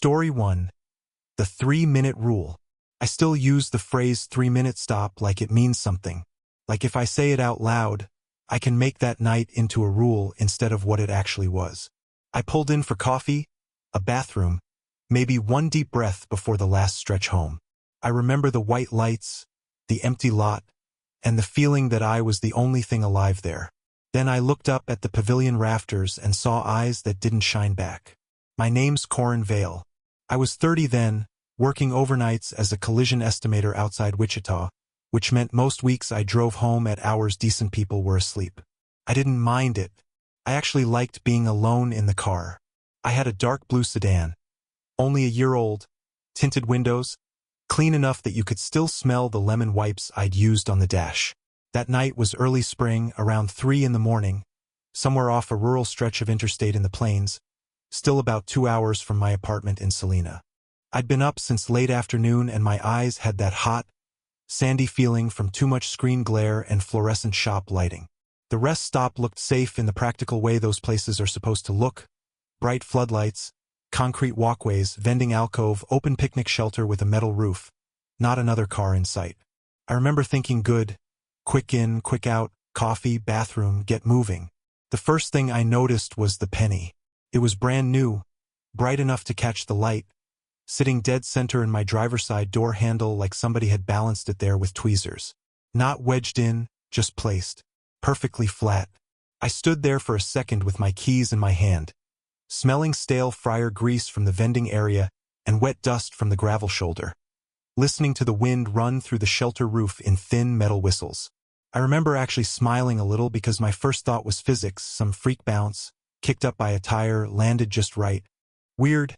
Story 1. The 3-minute rule. I still use the phrase 3-minute stop like it means something. Like if I say it out loud, I can make that night into a rule instead of what it actually was. I pulled in for coffee, a bathroom, maybe one deep breath before the last stretch home. I remember the white lights, the empty lot, and the feeling that I was the only thing alive there. Then I looked up at the pavilion rafters and saw eyes that didn't shine back. My name's Corin Vale. I was 30 then, working overnights as a collision estimator outside Wichita, which meant most weeks I drove home at hours decent people were asleep. I didn't mind it. I actually liked being alone in the car. I had a dark blue sedan, only a year old, tinted windows, clean enough that you could still smell the lemon wipes I'd used on the dash. That night was early spring, around 3 in the morning, somewhere off a rural stretch of interstate in the plains, still about 2 hours from my apartment in Salina. I'd been up since late afternoon and my eyes had that hot, sandy feeling from too much screen glare and fluorescent shop lighting. The rest stop looked safe in the practical way those places are supposed to look: bright floodlights, concrete walkways, vending alcove, open picnic shelter with a metal roof, not another car in sight. I remember thinking good, quick in, quick out, coffee, bathroom, get moving. The first thing I noticed was the penny. It was brand new, bright enough to catch the light, sitting dead center in my driver's side door handle like somebody had balanced it there with tweezers. Not wedged in, just placed, perfectly flat. I stood there for a second with my keys in my hand, smelling stale fryer grease from the vending area and wet dust from the gravel shoulder, listening to the wind run through the shelter roof in thin metal whistles. I remember actually smiling a little because my first thought was physics, some freak bounce, kicked up by a tire, landed just right. Weird?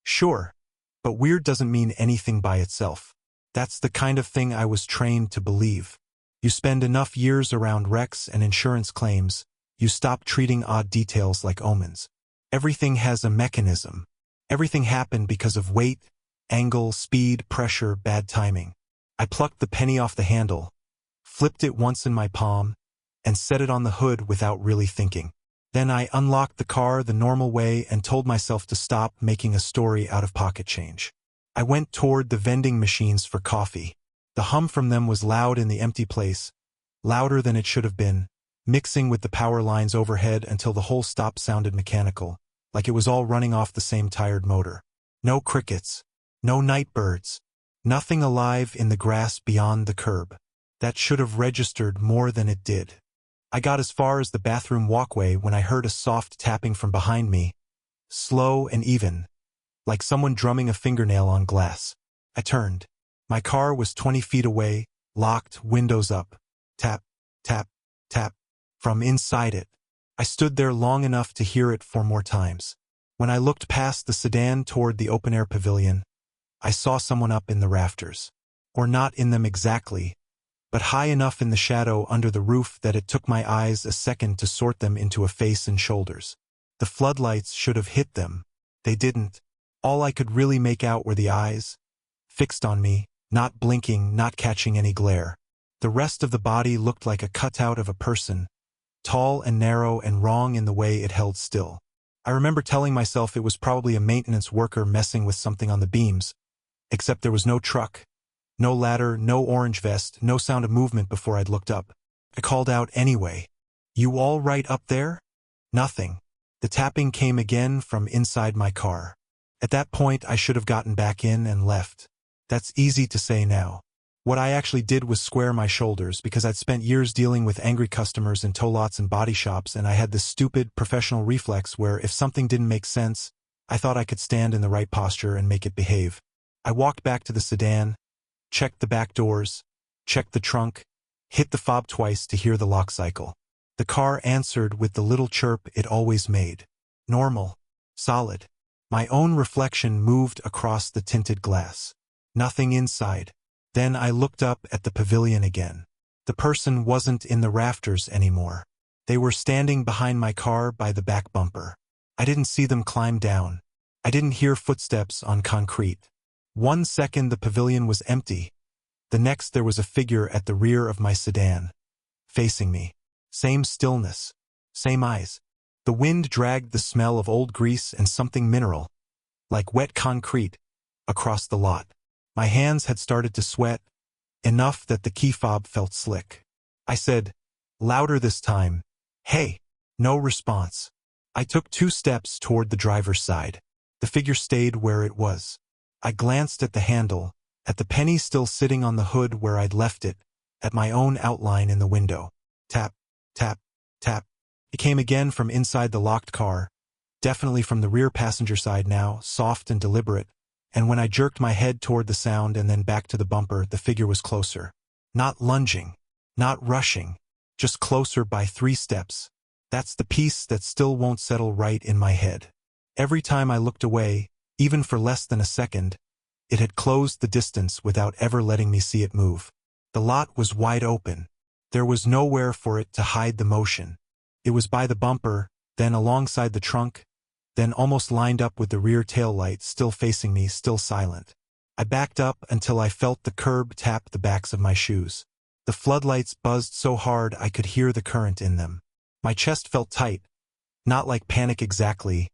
Sure. But weird doesn't mean anything by itself. That's the kind of thing I was trained to believe. You spend enough years around wrecks and insurance claims, you stop treating odd details like omens. Everything has a mechanism. Everything happened because of weight, angle, speed, pressure, bad timing. I plucked the penny off the handle, flipped it once in my palm, and set it on the hood without really thinking. Then I unlocked the car the normal way and told myself to stop making a story out of pocket change. I went toward the vending machines for coffee. The hum from them was loud in the empty place, louder than it should have been, mixing with the power lines overhead until the whole stop sounded mechanical, like it was all running off the same tired motor. No crickets, no night birds, nothing alive in the grass beyond the curb. That should have registered more than it did. I got as far as the bathroom walkway when I heard a soft tapping from behind me, slow and even, like someone drumming a fingernail on glass. I turned. My car was 20 feet away, locked, windows up. Tap, tap, tap. From inside it. I stood there long enough to hear it 4 more times. When I looked past the sedan toward the open-air pavilion, I saw someone up in the rafters. Or not in them exactly, but high enough in the shadow under the roof that it took my eyes a second to sort them into a face and shoulders. The floodlights should have hit them. They didn't. All I could really make out were the eyes, fixed on me, not blinking, not catching any glare. The rest of the body looked like a cutout of a person, tall and narrow and wrong in the way it held still. I remember telling myself it was probably a maintenance worker messing with something on the beams, except there was no truck. No ladder, no orange vest, no sound of movement before I'd looked up. I called out anyway. "You all right up there?" Nothing. The tapping came again from inside my car. At that point, I should have gotten back in and left. That's easy to say now. What I actually did was square my shoulders because I'd spent years dealing with angry customers in tow lots and body shops, and I had this stupid professional reflex where if something didn't make sense, I thought I could stand in the right posture and make it behave. I walked back to the sedan, checked the back doors, checked the trunk, hit the fob twice to hear the lock cycle. The car answered with the little chirp it always made. Normal. Solid. My own reflection moved across the tinted glass. Nothing inside. Then I looked up at the pavilion again. The person wasn't in the rafters anymore. They were standing behind my car by the back bumper. I didn't see them climb down. I didn't hear footsteps on concrete. 1 second the pavilion was empty. The next there was a figure at the rear of my sedan, facing me. Same stillness. Same eyes. The wind dragged the smell of old grease and something mineral, like wet concrete, across the lot. My hands had started to sweat, enough that the key fob felt slick. I said, louder this time, "Hey." No response. I took 2 steps toward the driver's side. The figure stayed where it was. I glanced at the handle, at the penny still sitting on the hood where I'd left it, at my own outline in the window. Tap, tap, tap. It came again from inside the locked car, definitely from the rear passenger side now, soft and deliberate, and when I jerked my head toward the sound and then back to the bumper, the figure was closer. Not lunging, not rushing, just closer by 3 steps. That's the piece that still won't settle right in my head. Every time I looked away, even for less than a second, it had closed the distance without ever letting me see it move. The lot was wide open. There was nowhere for it to hide the motion. It was by the bumper, then alongside the trunk, then almost lined up with the rear tail light, still facing me, still silent. I backed up until I felt the curb tap the backs of my shoes. The floodlights buzzed so hard I could hear the current in them. My chest felt tight, not like panic exactly,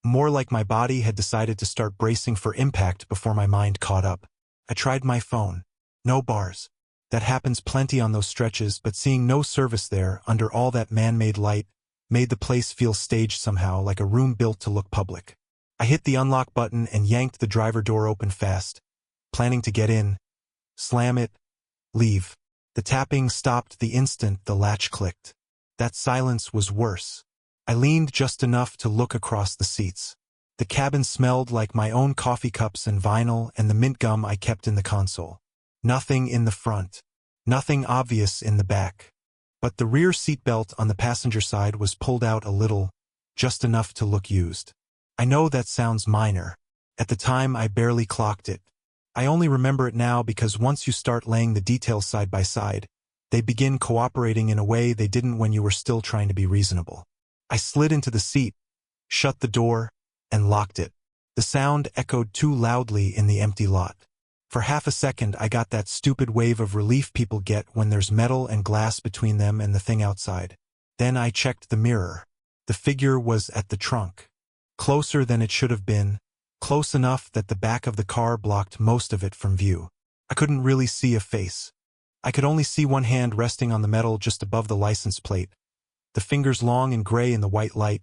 more like my body had decided to start bracing for impact before my mind caught up. I tried my phone. No bars. That happens plenty on those stretches, but seeing no service there under all that man-made light made the place feel staged somehow, like a room built to look public. I hit the unlock button and yanked the driver door open fast, planning to get in, slam it, leave. The tapping stopped the instant the latch clicked. That silence was worse. I leaned just enough to look across the seats. The cabin smelled like my own coffee cups and vinyl and the mint gum I kept in the console. Nothing in the front. Nothing obvious in the back. But the rear seatbelt on the passenger side was pulled out a little, just enough to look used. I know that sounds minor. At the time I barely clocked it. I only remember it now because once you start laying the details side by side, they begin cooperating in a way they didn't when you were still trying to be reasonable. I slid into the seat, shut the door, and locked it. The sound echoed too loudly in the empty lot. For half a second I got that stupid wave of relief people get when there's metal and glass between them and the thing outside. Then I checked the mirror. The figure was at the trunk. Closer than it should have been, close enough that the back of the car blocked most of it from view. I couldn't really see a face. I could only see one hand resting on the metal just above the license plate, the fingers long and gray in the white light,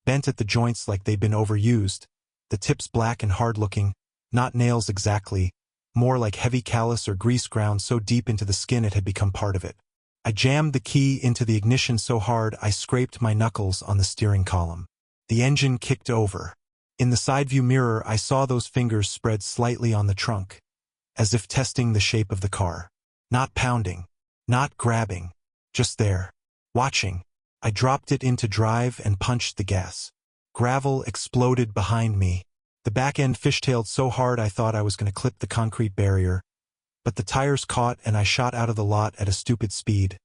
bent at the joints like they'd been overused, the tips black and hard-looking, not nails exactly, more like heavy callus or grease ground so deep into the skin it had become part of it. I jammed the key into the ignition so hard I scraped my knuckles on the steering column. The engine kicked over. In the side view mirror I saw those fingers spread slightly on the trunk, as if testing the shape of the car. Not pounding, not grabbing, just there, watching. I dropped it into drive and punched the gas. Gravel exploded behind me. The back end fishtailed so hard I thought I was going to clip the concrete barrier, but the tires caught and I shot out of the lot at a stupid speed,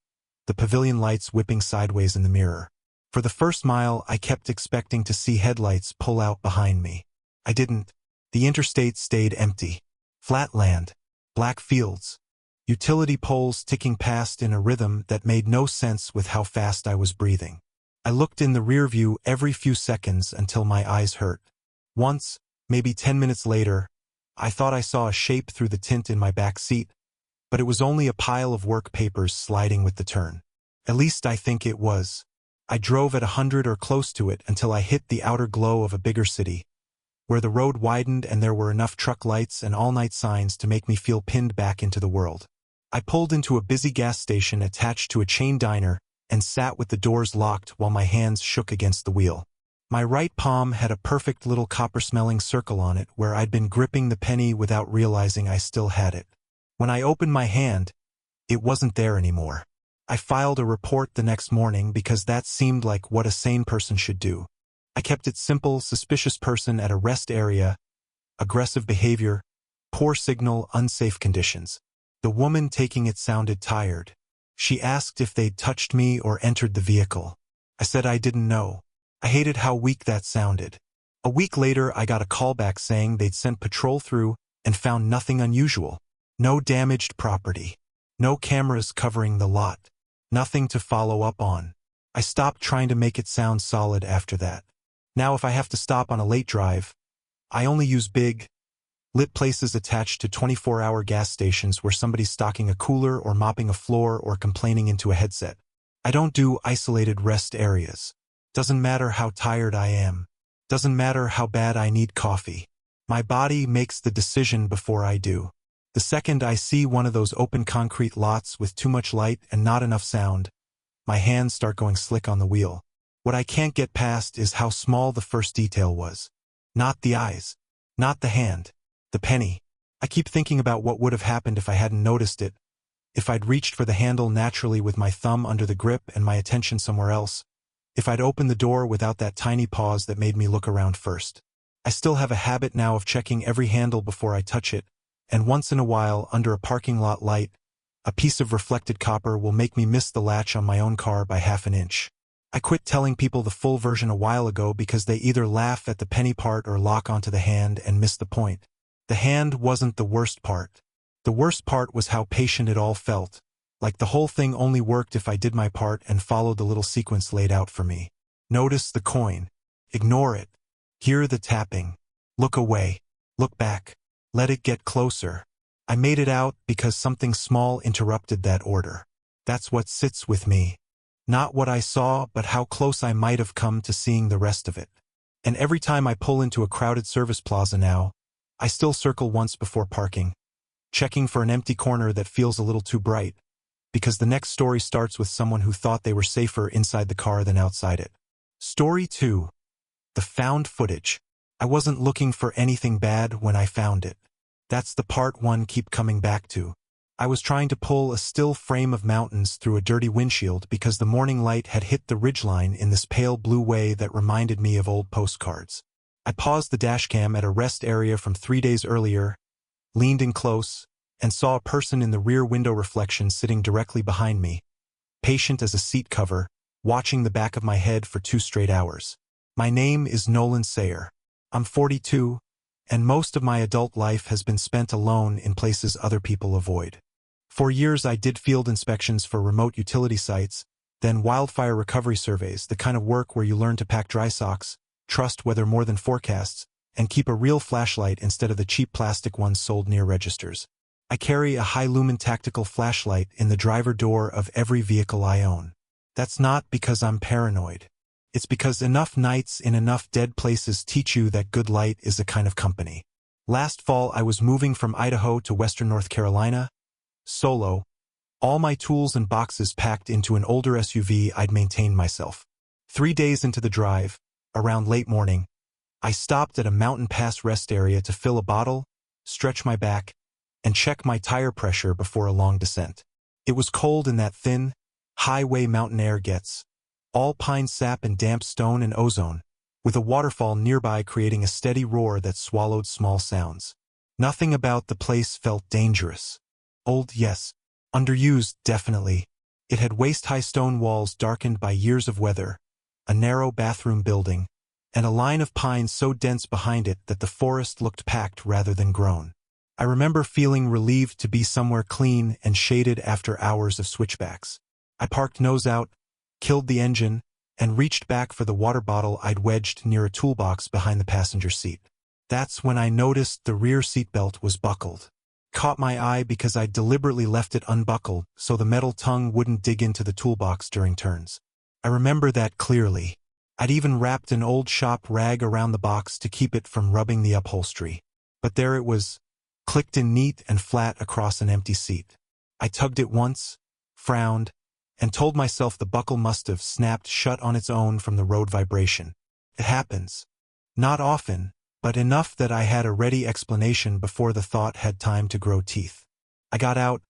the pavilion lights whipping sideways in the mirror. For the first mile I kept expecting to see headlights pull out behind me. I didn't. The interstate stayed empty. Flat land, black fields, utility poles ticking past in a rhythm that made no sense with how fast I was breathing. I looked in the rear view every few seconds until my eyes hurt. Once, maybe 10 minutes later, I thought I saw a shape through the tint in my back seat, but it was only a pile of work papers sliding with the turn. At least I think it was. I drove at 100 or close to it until I hit the outer glow of a bigger city, where the road widened and there were enough truck lights and all-night signs to make me feel pinned back into the world. I pulled into a busy gas station attached to a chain diner and sat with the doors locked while my hands shook against the wheel. My right palm had a perfect little copper-smelling circle on it where I'd been gripping the penny without realizing I still had it. When I opened my hand, it wasn't there anymore. I filed a report the next morning because that seemed like what a sane person should do. I kept it simple: suspicious person at a rest area, aggressive behavior, poor signal, unsafe conditions. The woman taking it sounded tired. She asked if they'd touched me or entered the vehicle. I said I didn't know. I hated how weak that sounded. A week later, I got a call back saying they'd sent patrol through and found nothing unusual. No damaged property. No cameras covering the lot. Nothing to follow up on. I stopped trying to make it sound solid after that. Now if I have to stop on a late drive, I only use big, lit places attached to 24-hour gas stations where somebody's stocking a cooler or mopping a floor or complaining into a headset. I don't do isolated rest areas. Doesn't matter how tired I am. Doesn't matter how bad I need coffee. My body makes the decision before I do. The second I see one of those open concrete lots with too much light and not enough sound, my hands start going slick on the wheel. What I can't get past is how small the first detail was. Not the eyes. Not the hand. The penny. I keep thinking about what would have happened if I hadn't noticed it, if I'd reached for the handle naturally with my thumb under the grip and my attention somewhere else, if I'd opened the door without that tiny pause that made me look around first. I still have a habit now of checking every handle before I touch it, and once in a while, under a parking lot light, a piece of reflected copper will make me miss the latch on my own car by half an inch. I quit telling people the full version a while ago because they either laugh at the penny part or lock onto the hand and miss the point. The hand wasn't the worst part. The worst part was how patient it all felt, like the whole thing only worked if I did my part and followed the little sequence laid out for me. Notice the coin. Ignore it. Hear the tapping. Look away. Look back. Let it get closer. I made it out because something small interrupted that order. That's what sits with me. Not what I saw, but how close I might have come to seeing the rest of it. And every time I pull into a crowded service plaza now, I still circle once before parking, checking for an empty corner that feels a little too bright, because the next story starts with someone who thought they were safer inside the car than outside it. Story 2. The found footage. I wasn't looking for anything bad when I found it. That's the part one keep coming back to. I was trying to pull a still frame of mountains through a dirty windshield because the morning light had hit the ridgeline in this pale blue way that reminded me of old postcards. I paused the dashcam at a rest area from 3 days earlier, leaned in close, and saw a person in the rear window reflection sitting directly behind me, patient as a seat cover, watching the back of my head for 2 straight hours. My name is Nolan Sayer. I'm 42, and most of my adult life has been spent alone in places other people avoid. For years I did field inspections for remote utility sites, then wildfire recovery surveys, the kind of work where you learn to pack dry socks, trust weather more than forecasts, and keep a real flashlight instead of the cheap plastic ones sold near registers. I carry a high-lumen tactical flashlight in the driver door of every vehicle I own. That's not because I'm paranoid. It's because enough nights in enough dead places teach you that good light is a kind of company. Last fall I was moving from Idaho to western North Carolina, solo, all my tools and boxes packed into an older SUV I'd maintained myself. 3 days into the drive, around late morning, I stopped at a mountain pass rest area to fill a bottle, stretch my back, and check my tire pressure before a long descent. It was cold in that thin, highway mountain air gets, all pine sap and damp stone and ozone, with a waterfall nearby creating a steady roar that swallowed small sounds. Nothing about the place felt dangerous. Old, yes. Underused, definitely. It had waist-high stone walls darkened by years of weather, a narrow bathroom building, and a line of pines so dense behind it that the forest looked packed rather than grown. I remember feeling relieved to be somewhere clean and shaded after hours of switchbacks. I parked nose out, killed the engine, and reached back for the water bottle I'd wedged near a toolbox behind the passenger seat. That's when I noticed the rear seatbelt was buckled. Caught my eye because I'd deliberately left it unbuckled so the metal tongue wouldn't dig into the toolbox during turns. I remember that clearly. I'd even wrapped an old shop rag around the box to keep it from rubbing the upholstery. But there it was, clicked in neat and flat across an empty seat. I tugged it once, frowned, and told myself the buckle must have snapped shut on its own from the road vibration. It happens. Not often, but enough that I had a ready explanation before the thought had time to grow teeth. I got out,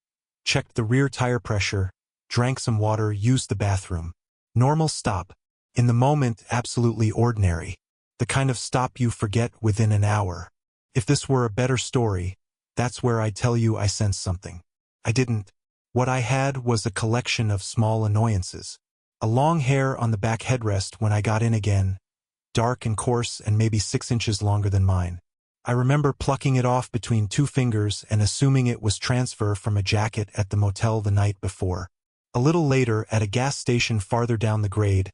checked the rear tire pressure, drank some water, used the bathroom. Normal stop. In the moment, absolutely ordinary. The kind of stop you forget within an hour. If this were a better story, that's where I tell you I sensed something. I didn't. What I had was a collection of small annoyances. A long hair on the back headrest when I got in again, dark and coarse and maybe 6 inches longer than mine. I remember plucking it off between 2 fingers and assuming it was transfer from a jacket at the motel the night before. A little later, at a gas station farther down the grade,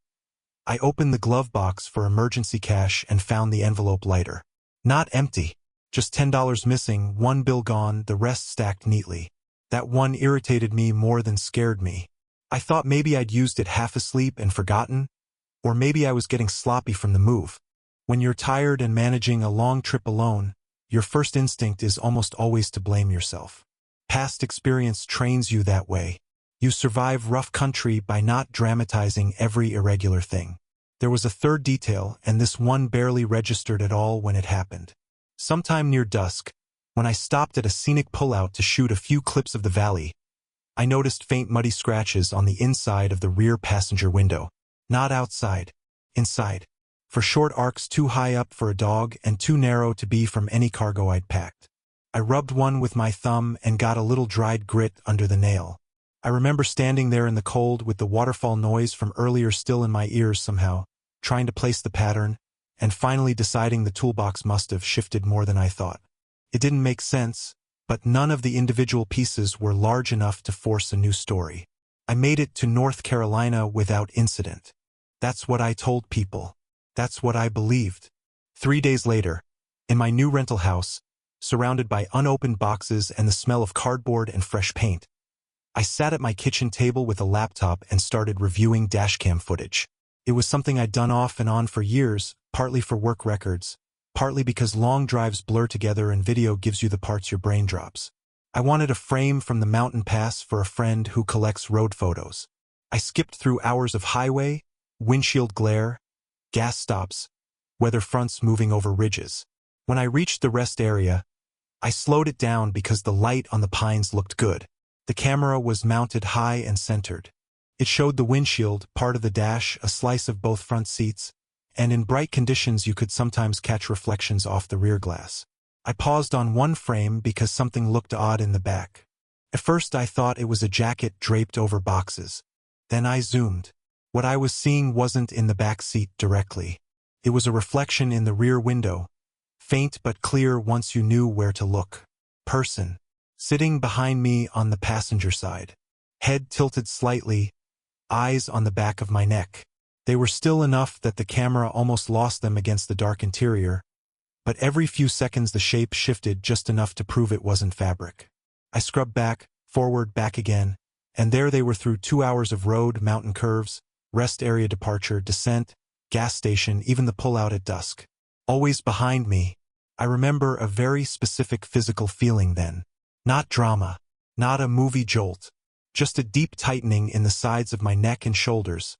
I opened the glove box for emergency cash and found the envelope lighter. Not empty. Just $10 missing, one bill gone, the rest stacked neatly. That one irritated me more than scared me. I thought maybe I'd used it half asleep and forgotten, or maybe I was getting sloppy from the move. When you're tired and managing a long trip alone, your first instinct is almost always to blame yourself. Past experience trains you that way. You survive rough country by not dramatizing every irregular thing. There was a third detail, and this one barely registered at all when it happened. Sometime near dusk, when I stopped at a scenic pullout to shoot a few clips of the valley, I noticed faint muddy scratches on the inside of the rear passenger window. Not outside. Inside. For short arcs too high up for a dog and too narrow to be from any cargo I'd packed. I rubbed one with my thumb and got a little dried grit under the nail. I remember standing there in the cold with the waterfall noise from earlier still in my ears somehow, trying to place the pattern, and finally deciding the toolbox must have shifted more than I thought. It didn't make sense, but none of the individual pieces were large enough to force a new story. I made it to North Carolina without incident. That's what I told people. That's what I believed. 3 days later, in my new rental house, surrounded by unopened boxes and the smell of cardboard and fresh paint, I sat at my kitchen table with a laptop and started reviewing dashcam footage. It was something I'd done off and on for years, partly for work records, partly because long drives blur together and video gives you the parts your brain drops. I wanted a frame from the mountain pass for a friend who collects road photos. I skipped through hours of highway, windshield glare, gas stops, weather fronts moving over ridges. When I reached the rest area, I slowed it down because the light on the pines looked good. The camera was mounted high and centered. It showed the windshield, part of the dash, a slice of both front seats, and in bright conditions you could sometimes catch reflections off the rear glass. I paused on one frame because something looked odd in the back. At first I thought it was a jacket draped over boxes. Then I zoomed. What I was seeing wasn't in the back seat directly. It was a reflection in the rear window, faint but clear once you knew where to look. Person. Sitting behind me on the passenger side. Head tilted slightly, eyes on the back of my neck. They were still enough that the camera almost lost them against the dark interior, but every few seconds the shape shifted just enough to prove it wasn't fabric. I scrubbed back, forward, back again, and there they were through 2 hours of road, mountain curves, rest area departure, descent, gas station, even the pullout at dusk. Always behind me. I remember a very specific physical feeling then. Not drama, not a movie jolt, just a deep tightening in the sides of my neck and shoulders,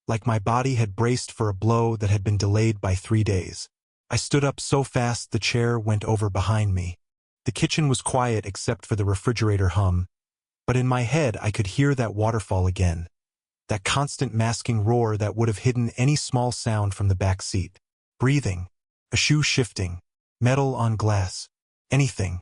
like my body had braced for a blow that had been delayed by 3 days. I stood up so fast the chair went over behind me. The kitchen was quiet except for the refrigerator hum, but in my head I could hear that waterfall again, that constant masking roar that would have hidden any small sound from the back seat. Breathing, a shoe shifting, metal on glass, anything.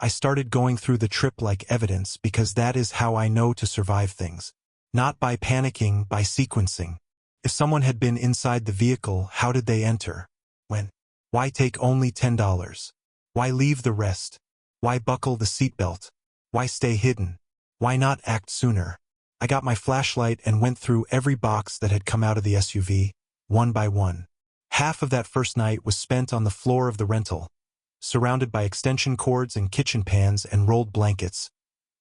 I started going through the trip like evidence because that is how I know to survive things. Not by panicking, by sequencing. If someone had been inside the vehicle, how did they enter? When? Why take only $10? Why leave the rest? Why buckle the seatbelt? Why stay hidden? Why not act sooner? I got my flashlight and went through every box that had come out of the SUV, one by one. Half of that first night was spent on the floor of the rental, surrounded by extension cords and kitchen pans and rolled blankets,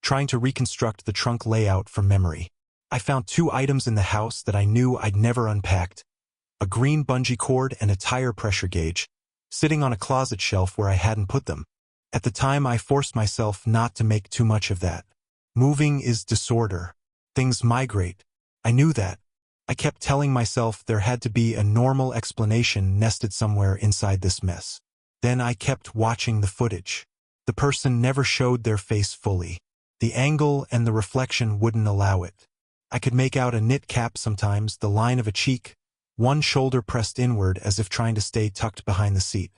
trying to reconstruct the trunk layout from memory. I found 2 items in the house that I knew I'd never unpacked, a green bungee cord and a tire pressure gauge, sitting on a closet shelf where I hadn't put them. At the time I forced myself not to make too much of that. Moving is disorder. Things migrate. I knew that. I kept telling myself there had to be a normal explanation nested somewhere inside this mess. Then I kept watching the footage. The person never showed their face fully. The angle and the reflection wouldn't allow it. I could make out a knit cap sometimes, the line of a cheek, one shoulder pressed inward as if trying to stay tucked behind the seat.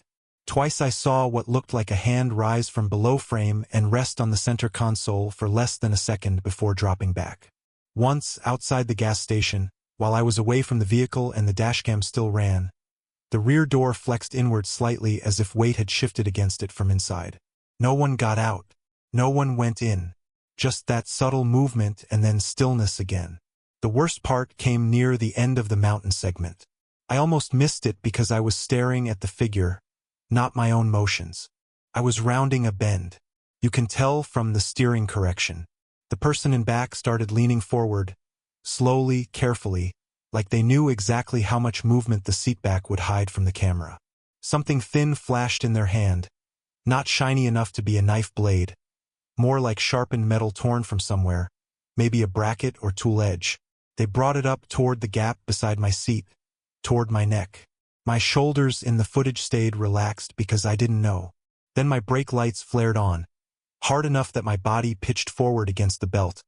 Twice I saw what looked like a hand rise from below frame and rest on the center console for less than a second before dropping back. Once, outside the gas station, while I was away from the vehicle and the dashcam still ran, the rear door flexed inward slightly as if weight had shifted against it from inside. No one got out. No one went in. Just that subtle movement and then stillness again. The worst part came near the end of the mountain segment. I almost missed it because I was staring at the figure, not my own motions. I was rounding a bend. You can tell from the steering correction. The person in back started leaning forward, slowly, carefully, like they knew exactly how much movement the seatback would hide from the camera. Something thin flashed in their hand, not shiny enough to be a knife blade, more like sharpened metal torn from somewhere, maybe a bracket or tool edge. They brought it up toward the gap beside my seat, toward my neck. My shoulders in the footage stayed relaxed because I didn't know. Then my brake lights flared on, hard enough that my body pitched forward against the belt,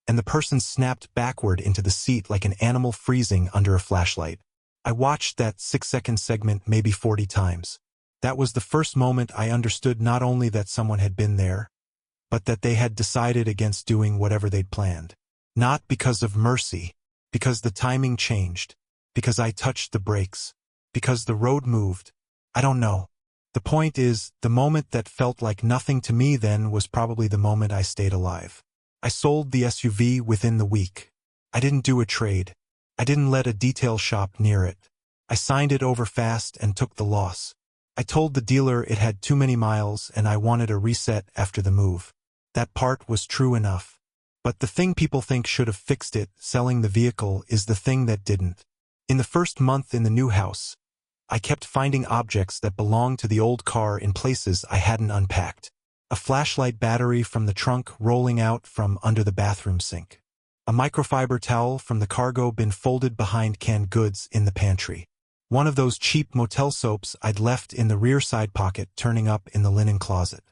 and the person snapped backward into the seat like an animal freezing under a flashlight. I watched that 6-second segment maybe 40 times. That was the first moment I understood not only that someone had been there, but that they had decided against doing whatever they'd planned. Not because of mercy, because the timing changed, because I touched the brakes, because the road moved. I don't know. The point is, the moment that felt like nothing to me then was probably the moment I stayed alive. I sold the SUV within the week. I didn't do a trade. I didn't let a detail shop near it. I signed it over fast and took the loss. I told the dealer it had too many miles and I wanted a reset after the move. That part was true enough. But the thing people think should have fixed it, selling the vehicle, is the thing that didn't. In the first month in the new house, I kept finding objects that belonged to the old car in places I hadn't unpacked. A flashlight battery from the trunk rolling out from under the bathroom sink. A microfiber towel from the cargo bin folded behind canned goods in the pantry. One of those cheap motel soaps I'd left in the rear side pocket turning up in the linen closet.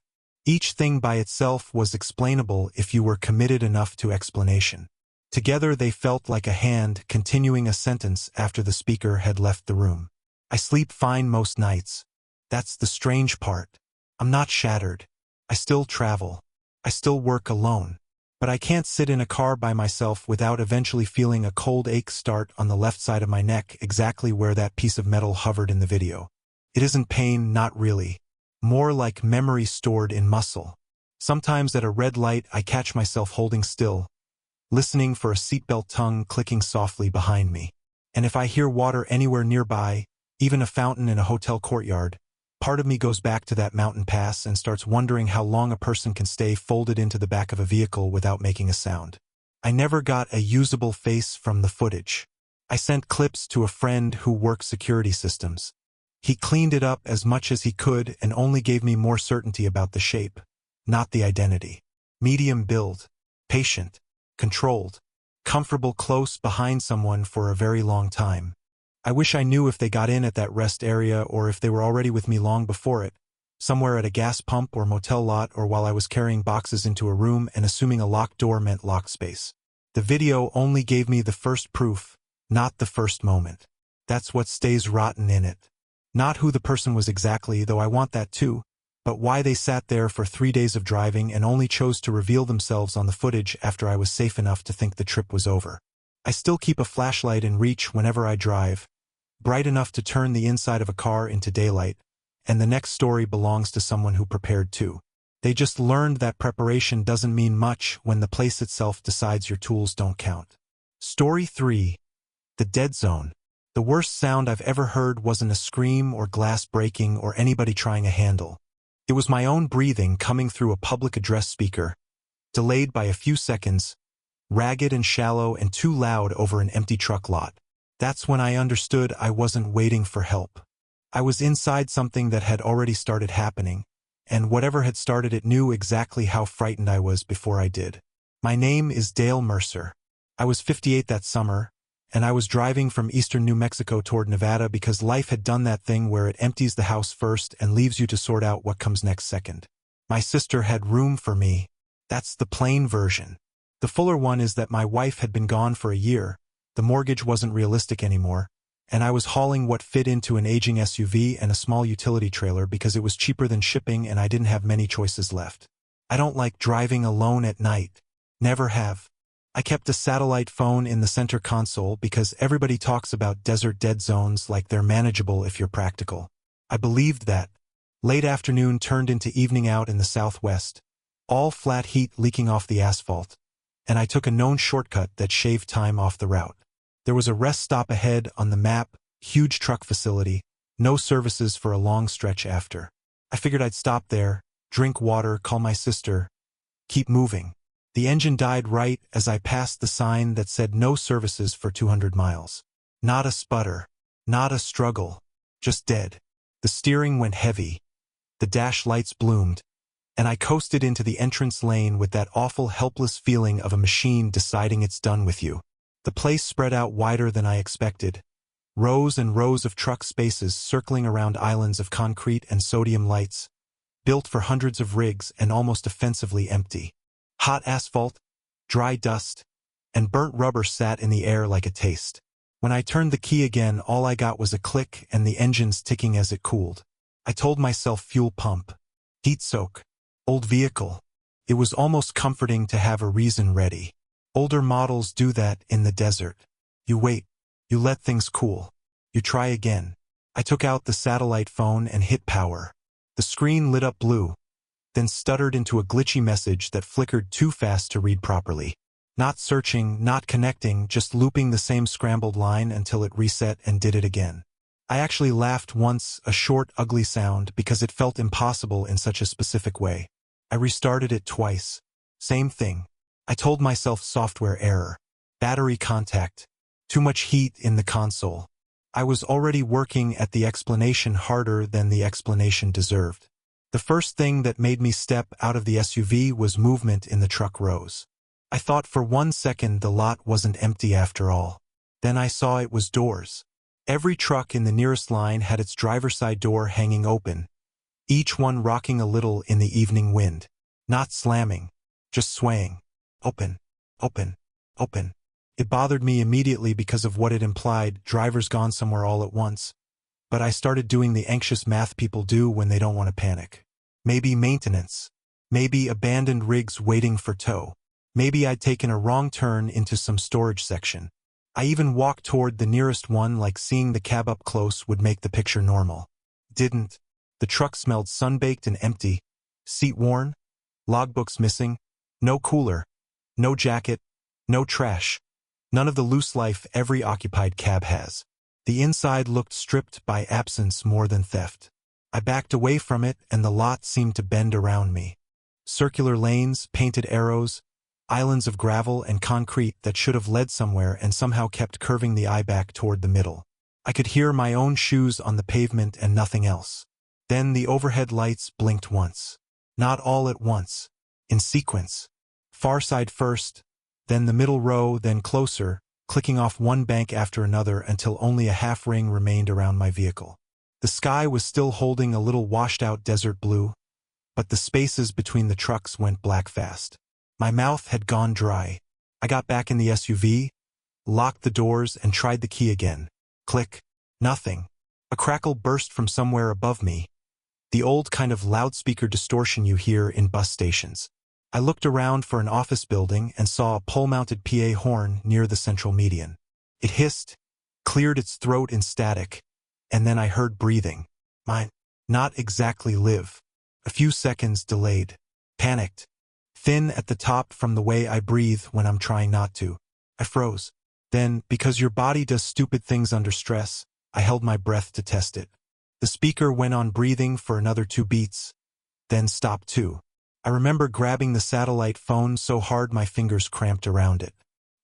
Each thing by itself was explainable if you were committed enough to explanation. Together they felt like a hand continuing a sentence after the speaker had left the room. I sleep fine most nights. That's the strange part. I'm not shattered. I still travel. I still work alone. But I can't sit in a car by myself without eventually feeling a cold ache start on the left side of my neck, exactly where that piece of metal hovered in the video. It isn't pain, not really. More like memory stored in muscle. Sometimes at a red light I catch myself holding still, listening for a seatbelt tongue clicking softly behind me. And if I hear water anywhere nearby, even a fountain in a hotel courtyard, part of me goes back to that mountain pass and starts wondering how long a person can stay folded into the back of a vehicle without making a sound. I never got a usable face from the footage. I sent clips to a friend who works security systems. He cleaned it up as much as he could and only gave me more certainty about the shape, not the identity. Medium build, patient, controlled, comfortable close behind someone for a very long time. I wish I knew if they got in at that rest area or if they were already with me long before it, somewhere at a gas pump or motel lot or while I was carrying boxes into a room and assuming a locked door meant locked space. The video only gave me the first proof, not the first moment. That's what stays rotten in it. Not who the person was exactly, though I want that too, but why they sat there for 3 days of driving and only chose to reveal themselves on the footage after I was safe enough to think the trip was over. I still keep a flashlight in reach whenever I drive, bright enough to turn the inside of a car into daylight, and the next story belongs to someone who prepared too. They just learned that preparation doesn't mean much when the place itself decides your tools don't count. Story 3. The Dead Zone. The worst sound I've ever heard wasn't a scream or glass breaking or anybody trying a handle. It was my own breathing coming through a public address speaker, delayed by a few seconds, ragged and shallow and too loud over an empty truck lot. That's when I understood I wasn't waiting for help. I was inside something that had already started happening, and whatever had started it knew exactly how frightened I was before I did. My name is Dale Mercer. I was 58 that summer, and I was driving from eastern New Mexico toward Nevada because life had done that thing where it empties the house first and leaves you to sort out what comes next second. My sister had room for me. That's the plain version. The fuller one is that my wife had been gone for a year, the mortgage wasn't realistic anymore, and I was hauling what fit into an aging SUV and a small utility trailer because it was cheaper than shipping and I didn't have many choices left. I don't like driving alone at night. Never have. I kept a satellite phone in the center console because everybody talks about desert dead zones like they're manageable if you're practical. I believed that. Late afternoon turned into evening out in the southwest, all flat heat leaking off the asphalt, and I took a known shortcut that shaved time off the route. There was a rest stop ahead on the map, huge truck facility, No services for a long stretch after. I figured I'd stop there, drink water, call my sister, keep moving. The engine died right as I passed the sign that said no services for 200 miles. Not a sputter. Not a struggle. Just dead. The steering went heavy. The dash lights bloomed, and I coasted into the entrance lane with that awful helpless feeling of a machine deciding it's done with you. The place spread out wider than I expected. Rows and rows of truck spaces circling around islands of concrete and sodium lights, built for hundreds of rigs and almost offensively empty. Hot asphalt, dry dust, and burnt rubber sat in the air like a taste. When I turned the key again, all I got was a click and the engines ticking as it cooled. I told myself fuel pump, heat soak, old vehicle. It was almost comforting to have a reason ready. Older models do that in the desert. You wait. You let things cool. You try again. I took out the satellite phone and hit power. The screen lit up blue, then stuttered into a glitchy message that flickered too fast to read properly. Not searching, not connecting, just looping the same scrambled line until it reset and did it again. I actually laughed once, a short, ugly sound, because it felt impossible in such a specific way. I restarted it twice. Same thing. I told myself software error. Battery contact. Too much heat in the console. I was already working at the explanation harder than the explanation deserved. The first thing that made me step out of the SUV was movement in the truck rows. I thought for 1 second the lot wasn't empty after all. Then I saw it was doors. Every truck in the nearest line had its driver's side door hanging open, each one rocking a little in the evening wind. Not slamming, just swaying. Open, open, open. It bothered me immediately because of what it implied, drivers gone somewhere all at once. But I started doing the anxious math people do when they don't want to panic. Maybe maintenance. Maybe abandoned rigs waiting for tow. Maybe I'd taken a wrong turn into some storage section. I even walked toward the nearest one like seeing the cab up close would make the picture normal. Didn't. The truck smelled sun-baked and empty. Seat worn. Logbooks missing. No cooler. No jacket. No trash. None of the loose life every occupied cab has. The inside looked stripped by absence more than theft. I backed away from it and the lot seemed to bend around me. Circular lanes, painted arrows, islands of gravel and concrete that should have led somewhere and somehow kept curving the eye back toward the middle. I could hear my own shoes on the pavement and nothing else. Then the overhead lights blinked once. Not all at once. In sequence. Far side first, then the middle row, then closer, clicking off one bank after another until only a half ring remained around my vehicle. The sky was still holding a little washed-out desert blue, but the spaces between the trucks went black fast. My mouth had gone dry. I got back in the SUV, locked the doors, and tried the key again. Click. Nothing. A crackle burst from somewhere above me. The old kind of loudspeaker distortion you hear in bus stations. I looked around for an office building and saw a pole-mounted PA horn near the central median. It hissed, cleared its throat in static, and then I heard breathing. Mine. Not exactly live. A few seconds delayed. Panicked. Thin at the top from the way I breathe when I'm trying not to. I froze. Then, because your body does stupid things under stress, I held my breath to test it. The speaker went on breathing for another 2 beats, then stopped too. I remember grabbing the satellite phone so hard my fingers cramped around it.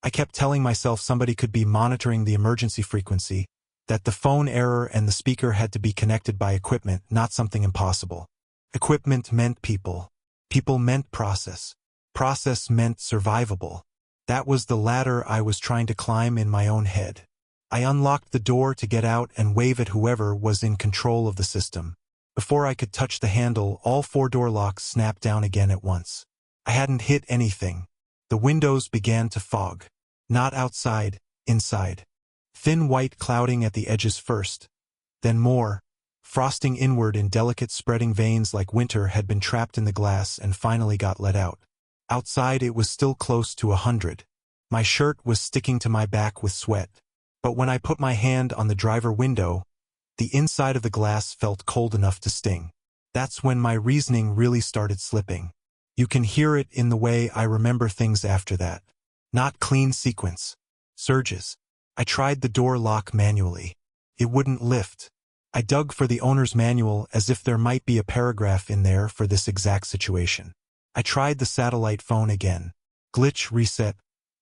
I kept telling myself somebody could be monitoring the emergency frequency, that the phone error and the speaker had to be connected by equipment, not something impossible. Equipment meant people. People meant process. Process meant survivable. That was the ladder I was trying to climb in my own head. I unlocked the door to get out and wave at whoever was in control of the system. Before I could touch the handle, all 4 door locks snapped down again at once. I hadn't hit anything. The windows began to fog. Not outside, inside. Thin white clouding at the edges first. Then more, frosting inward in delicate spreading veins like winter had been trapped in the glass and finally got let out. Outside it was still close to 100. My shirt was sticking to my back with sweat. But when I put my hand on the driver window, the inside of the glass felt cold enough to sting. That's when my reasoning really started slipping. You can hear it in the way I remember things after that. Not clean sequence. Surges. I tried the door lock manually. It wouldn't lift. I dug for the owner's manual as if there might be a paragraph in there for this exact situation. I tried the satellite phone again. Glitch, reset.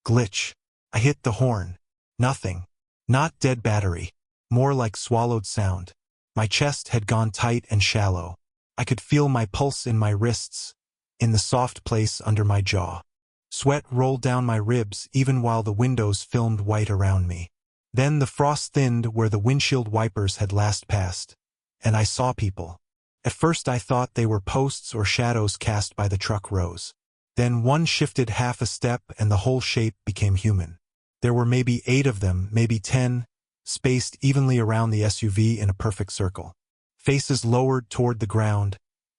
Glitch. I hit the horn. Nothing. Not dead battery. More like swallowed sound. My chest had gone tight and shallow. I could feel my pulse in my wrists, in the soft place under my jaw. Sweat rolled down my ribs even while the windows filmed white around me. Then the frost thinned where the windshield wipers had last passed, and I saw people. At first I thought they were posts or shadows cast by the truck rows. Then one shifted half a step and the whole shape became human. There were maybe 8 of them, maybe 10, spaced evenly around the SUV in a perfect circle. Faces lowered toward the ground,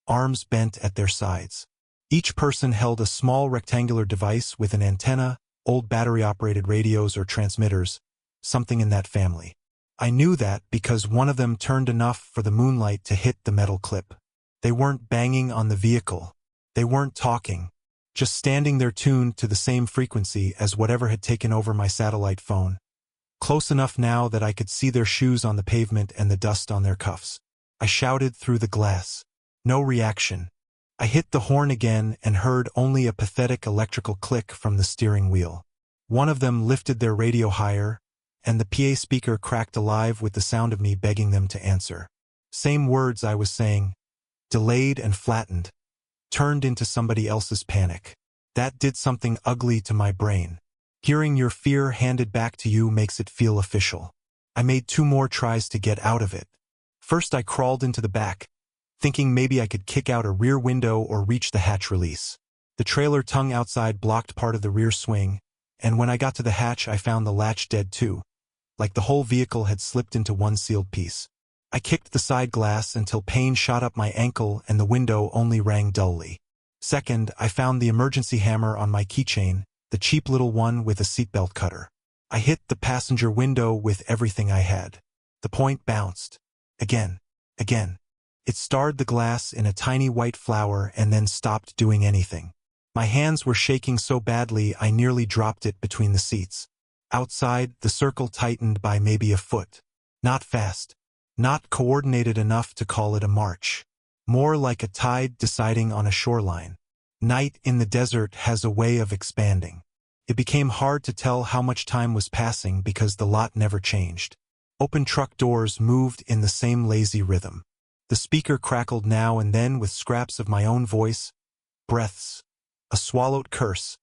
arms bent at their sides. Each person held a small rectangular device with an antenna, old battery-operated radios or transmitters, something in that family. I knew that because one of them turned enough for the moonlight to hit the metal clip. They weren't banging on the vehicle. They weren't talking. Just standing there tuned to the same frequency as whatever had taken over my satellite phone. Close enough now that I could see their shoes on the pavement and the dust on their cuffs. I shouted through the glass. No reaction. I hit the horn again and heard only a pathetic electrical click from the steering wheel. One of them lifted their radio higher, and the PA speaker cracked alive with the sound of me begging them to answer. Same words I was saying, delayed and flattened, turned into somebody else's panic. That did something ugly to my brain. Hearing your fear handed back to you makes it feel official. I made 2 more tries to get out of it. First I crawled into the back, thinking maybe I could kick out a rear window or reach the hatch release. The trailer tongue outside blocked part of the rear swing, and when I got to the hatch I found the latch dead too, like the whole vehicle had slipped into one sealed piece. I kicked the side glass until pain shot up my ankle and the window only rang dully. Second, I found the emergency hammer on my keychain, the cheap little one with a seatbelt cutter. I hit the passenger window with everything I had. The point bounced. Again. It starred the glass in a tiny white flower and then stopped doing anything. My hands were shaking so badly I nearly dropped it between the seats. Outside, the circle tightened by maybe a foot. Not fast. Not coordinated enough to call it a march. More like a tide deciding on a shoreline. Night in the desert has a way of expanding. It became hard to tell how much time was passing because the lot never changed. Open truck doors moved in the same lazy rhythm. The speaker crackled now and then with scraps of my own voice, breaths, a swallowed curse,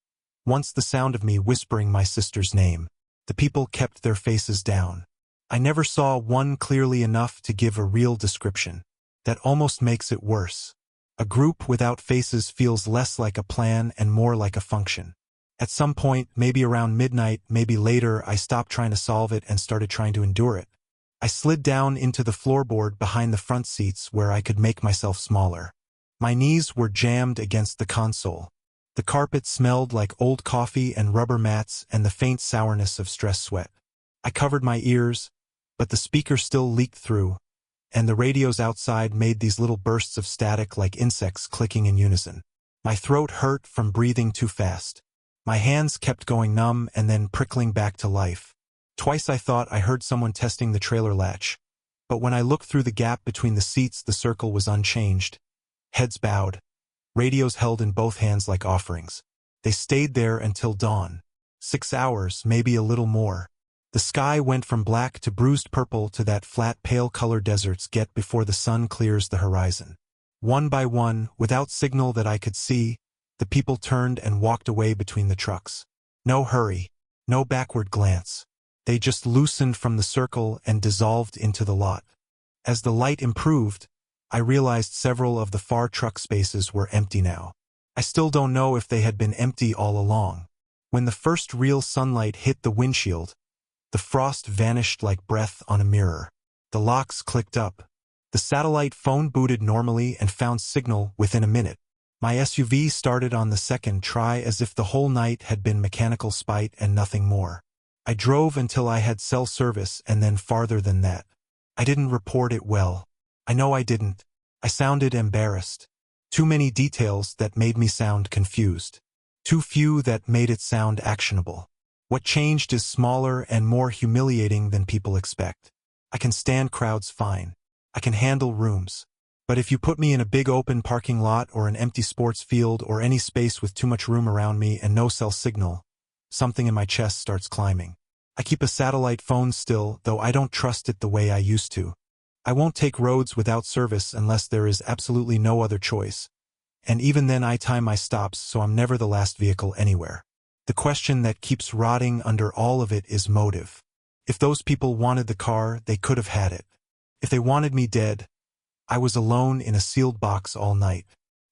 once the sound of me whispering my sister's name. The people kept their faces down. I never saw one clearly enough to give a real description. That almost makes it worse. A group without faces feels less like a plan and more like a function. At some point, maybe around midnight, maybe later, I stopped trying to solve it and started trying to endure it. I slid down into the floorboard behind the front seats where I could make myself smaller. My knees were jammed against the console. The carpet smelled like old coffee and rubber mats and the faint sourness of stress sweat. I covered my ears, but the speaker still leaked through, and the radios outside made these little bursts of static like insects clicking in unison. My throat hurt from breathing too fast. My hands kept going numb and then prickling back to life. Twice I thought I heard someone testing the trailer latch, but when I looked through the gap between the seats the circle was unchanged. Heads bowed, radios held in both hands like offerings. They stayed there until dawn. 6 hours, maybe a little more. The sky went from black to bruised purple to that flat pale color deserts get before the sun clears the horizon. One by one, without signal that I could see, the people turned and walked away between the trucks. No hurry, no backward glance. They just loosened from the circle and dissolved into the lot. As the light improved, I realized several of the far truck spaces were empty now. I still don't know if they had been empty all along. When the first real sunlight hit the windshield, the frost vanished like breath on a mirror. The locks clicked up. The satellite phone booted normally and found signal within a minute. My SUV started on the second try as if the whole night had been mechanical spite and nothing more. I drove until I had cell service and then farther than that. I didn't report it well. I know I didn't. I sounded embarrassed. Too many details that made me sound confused. Too few that made it sound actionable. What changed is smaller and more humiliating than people expect. I can stand crowds fine. I can handle rooms. But if you put me in a big open parking lot or an empty sports field or any space with too much room around me and no cell signal, something in my chest starts climbing. I keep a satellite phone still, though I don't trust it the way I used to. I won't take roads without service unless there is absolutely no other choice. And even then I time my stops so I'm never the last vehicle anywhere. The question that keeps rotting under all of it is motive. If those people wanted the car, they could have had it. If they wanted me dead, I was alone in a sealed box all night.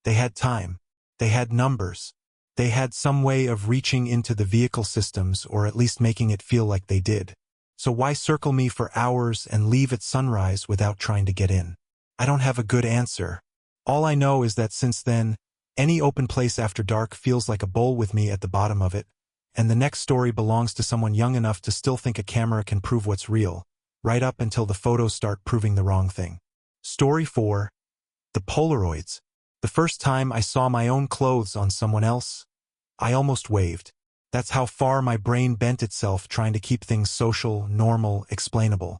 They had time. They had numbers. They had some way of reaching into the vehicle systems or at least making it feel like they did. So why circle me for hours and leave at sunrise without trying to get in? I don't have a good answer. All I know is that since then, any open place after dark feels like a bowl with me at the bottom of it, and the next story belongs to someone young enough to still think a camera can prove what's real, right up until the photos start proving the wrong thing. Story 4. The Polaroids. The first time I saw my own clothes on someone else, I almost waved. That's how far my brain bent itself trying to keep things social, normal, explainable.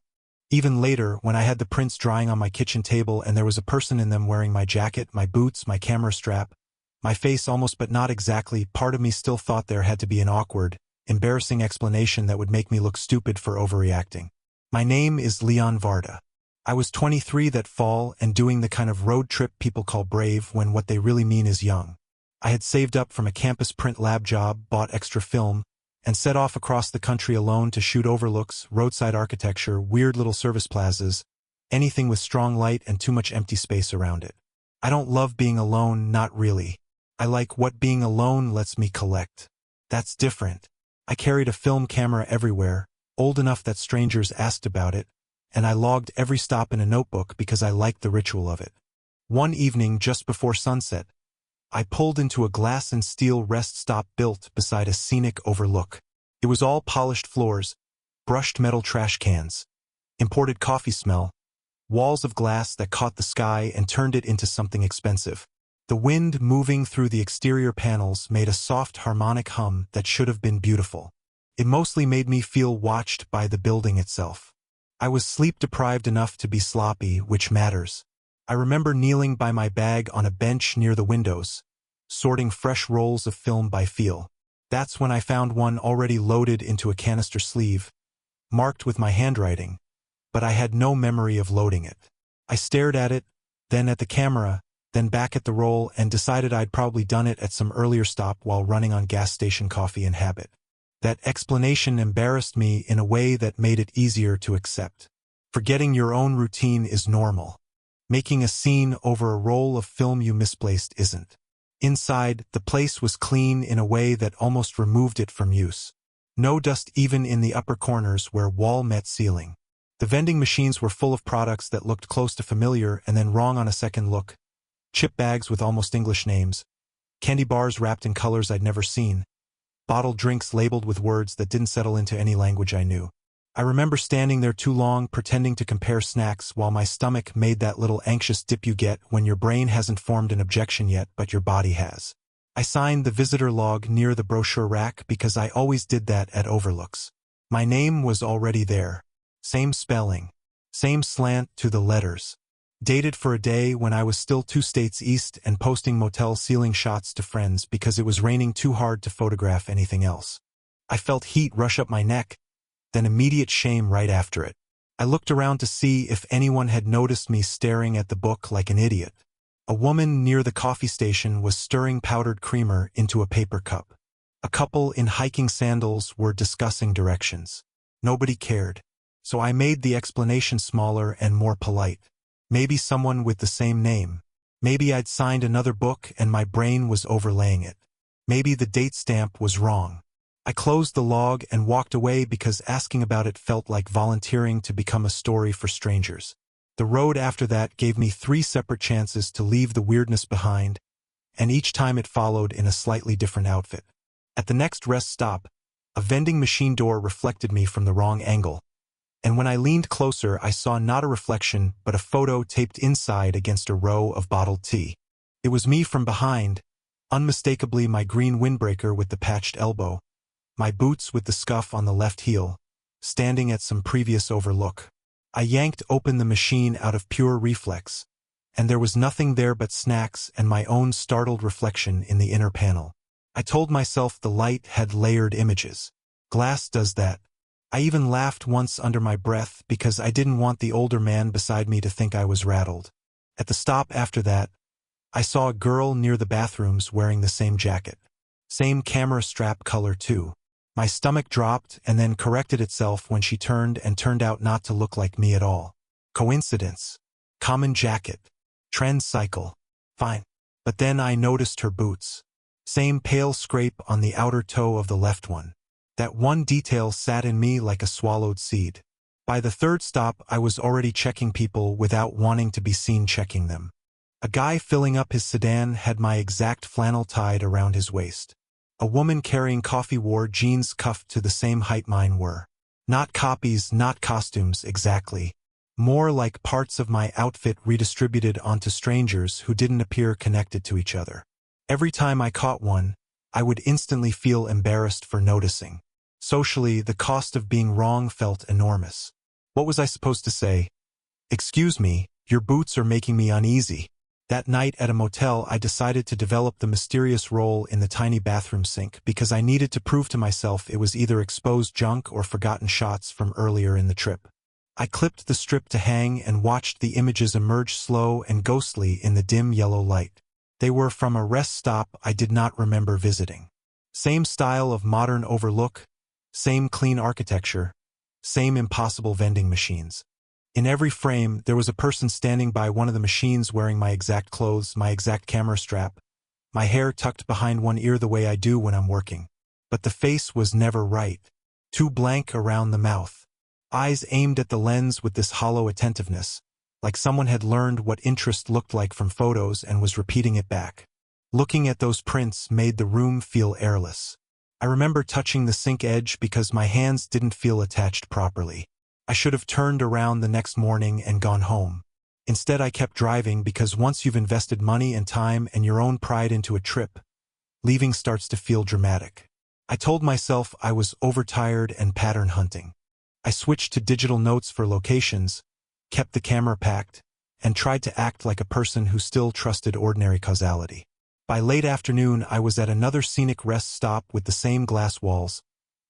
Even later, when I had the prints drying on my kitchen table and there was a person in them wearing my jacket, my boots, my camera strap, my face almost but not exactly, part of me still thought there had to be an awkward, embarrassing explanation that would make me look stupid for overreacting. My name is Leon Varda. I was 23 that fall and doing the kind of road trip people call brave when what they really mean is young. I had saved up from a campus print lab job, bought extra film, and set off across the country alone to shoot overlooks, roadside architecture, weird little service plazas, anything with strong light and too much empty space around it. I don't love being alone, not really. I like what being alone lets me collect. That's different. I carried a film camera everywhere, old enough that strangers asked about it, and I logged every stop in a notebook because I liked the ritual of it. One evening just before sunset, I pulled into a glass and steel rest stop built beside a scenic overlook. It was all polished floors, brushed metal trash cans, imported coffee smell, walls of glass that caught the sky and turned it into something expensive. The wind moving through the exterior panels made a soft harmonic hum that should have been beautiful. It mostly made me feel watched by the building itself. I was sleep-deprived enough to be sloppy, which matters. I remember kneeling by my bag on a bench near the windows, sorting fresh rolls of film by feel. That's when I found one already loaded into a canister sleeve, marked with my handwriting, but I had no memory of loading it. I stared at it, then at the camera, then back at the roll and decided I'd probably done it at some earlier stop while running on gas station coffee and habit. That explanation embarrassed me in a way that made it easier to accept. Forgetting your own routine is normal. Making a scene over a roll of film you misplaced isn't. Inside, the place was clean in a way that almost removed it from use. No dust even in the upper corners where wall met ceiling. The vending machines were full of products that looked close to familiar and then wrong on a second look. Chip bags with almost English names. Candy bars wrapped in colors I'd never seen. Bottled drinks labeled with words that didn't settle into any language I knew. I remember standing there too long pretending to compare snacks while my stomach made that little anxious dip you get when your brain hasn't formed an objection yet but your body has. I signed the visitor log near the brochure rack because I always did that at overlooks. My name was already there. Same spelling. Same slant to the letters. Dated for a day when I was still 2 states east and posting motel ceiling shots to friends because it was raining too hard to photograph anything else. I felt heat rush up my neck, then immediate shame right after it. I looked around to see if anyone had noticed me staring at the book like an idiot. A woman near the coffee station was stirring powdered creamer into a paper cup. A couple in hiking sandals were discussing directions. Nobody cared, so I made the explanation smaller and more polite. Maybe someone with the same name. Maybe I'd signed another book and my brain was overlaying it. Maybe the date stamp was wrong. I closed the log and walked away because asking about it felt like volunteering to become a story for strangers. The road after that gave me 3 separate chances to leave the weirdness behind, and each time it followed in a slightly different outfit. At the next rest stop, a vending machine door reflected me from the wrong angle, and when I leaned closer I saw not a reflection but a photo taped inside against a row of bottled tea. It was me from behind, unmistakably my green windbreaker with the patched elbow, my boots with the scuff on the left heel, standing at some previous overlook. I yanked open the machine out of pure reflex, and there was nothing there but snacks and my own startled reflection in the inner panel. I told myself the light had layered images. Glass does that. I even laughed once under my breath because I didn't want the older man beside me to think I was rattled. At the stop after that, I saw a girl near the bathrooms wearing the same jacket. Same camera strap color too. My stomach dropped and then corrected itself when she turned out not to look like me at all. Coincidence. Common jacket. Trend cycle. Fine. But then I noticed her boots. Same pale scrape on the outer toe of the left one. That one detail sat in me like a swallowed seed. By the third stop, I was already checking people without wanting to be seen checking them. A guy filling up his sedan had my exact flannel tied around his waist. A woman carrying coffee wore jeans cuffed to the same height mine were. Not copies, not costumes exactly. More like parts of my outfit redistributed onto strangers who didn't appear connected to each other. Every time I caught one, I would instantly feel embarrassed for noticing. Socially, the cost of being wrong felt enormous. What was I supposed to say? "Excuse me, your boots are making me uneasy." That night at a motel, I decided to develop the mysterious role in the tiny bathroom sink because I needed to prove to myself it was either exposed junk or forgotten shots from earlier in the trip. I clipped the strip to hang and watched the images emerge slow and ghostly in the dim yellow light. They were from a rest stop I did not remember visiting. Same style of modern overlook, same clean architecture, same impossible vending machines. In every frame, there was a person standing by one of the machines wearing my exact clothes, my exact camera strap, my hair tucked behind one ear the way I do when I'm working. But the face was never right. Too blank around the mouth. Eyes aimed at the lens with this hollow attentiveness, like someone had learned what interest looked like from photos and was repeating it back. Looking at those prints made the room feel airless. I remember touching the sink edge because my hands didn't feel attached properly. I should have turned around the next morning and gone home. Instead, I kept driving because once you've invested money and time and your own pride into a trip, leaving starts to feel dramatic. I told myself I was overtired and pattern hunting. I switched to digital notes for locations, kept the camera packed, and tried to act like a person who still trusted ordinary causality. By late afternoon, I was at another scenic rest stop with the same glass walls,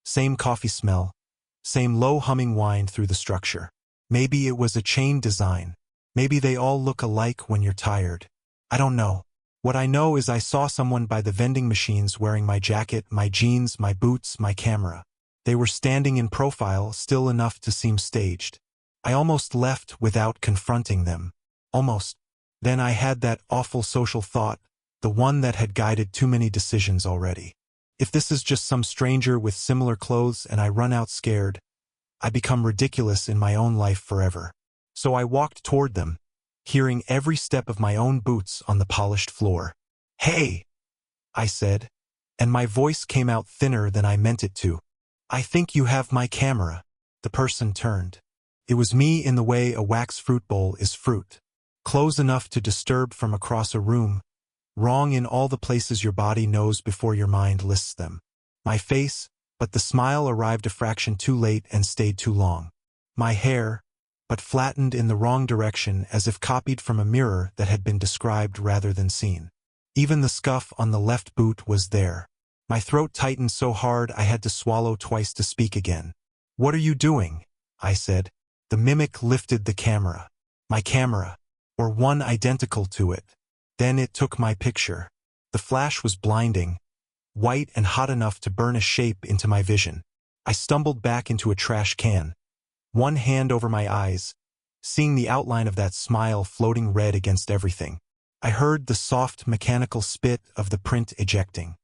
same coffee smell, same low-humming whine through the structure. Maybe it was a chain design. Maybe they all look alike when you're tired. I don't know. What I know is I saw someone by the vending machines wearing my jacket, my jeans, my boots, my camera. They were standing in profile, still enough to seem staged. I almost left without confronting them. Almost. Then I had that awful social thought, the one that had guided too many decisions already. If this is just some stranger with similar clothes and I run out scared, I become ridiculous in my own life forever. So I walked toward them, hearing every step of my own boots on the polished floor. "Hey!" I said, and my voice came out thinner than I meant it to. "I think you have my camera." The person turned. It was me in the way a wax fruit bowl is fruit. Close enough to disturb from across a room, wrong in all the places your body knows before your mind lists them. My face, but the smile arrived a fraction too late and stayed too long. My hair, but flattened in the wrong direction as if copied from a mirror that had been described rather than seen. Even the scuff on the left boot was there. My throat tightened so hard I had to swallow twice to speak again. "What are you doing?" I said. The mimic lifted the camera. My camera, or one identical to it. Then it took my picture. The flash was blinding, white and hot enough to burn a shape into my vision. I stumbled back into a trash can, one hand over my eyes, seeing the outline of that smile floating red against everything. I heard the soft mechanical spit of the print ejecting.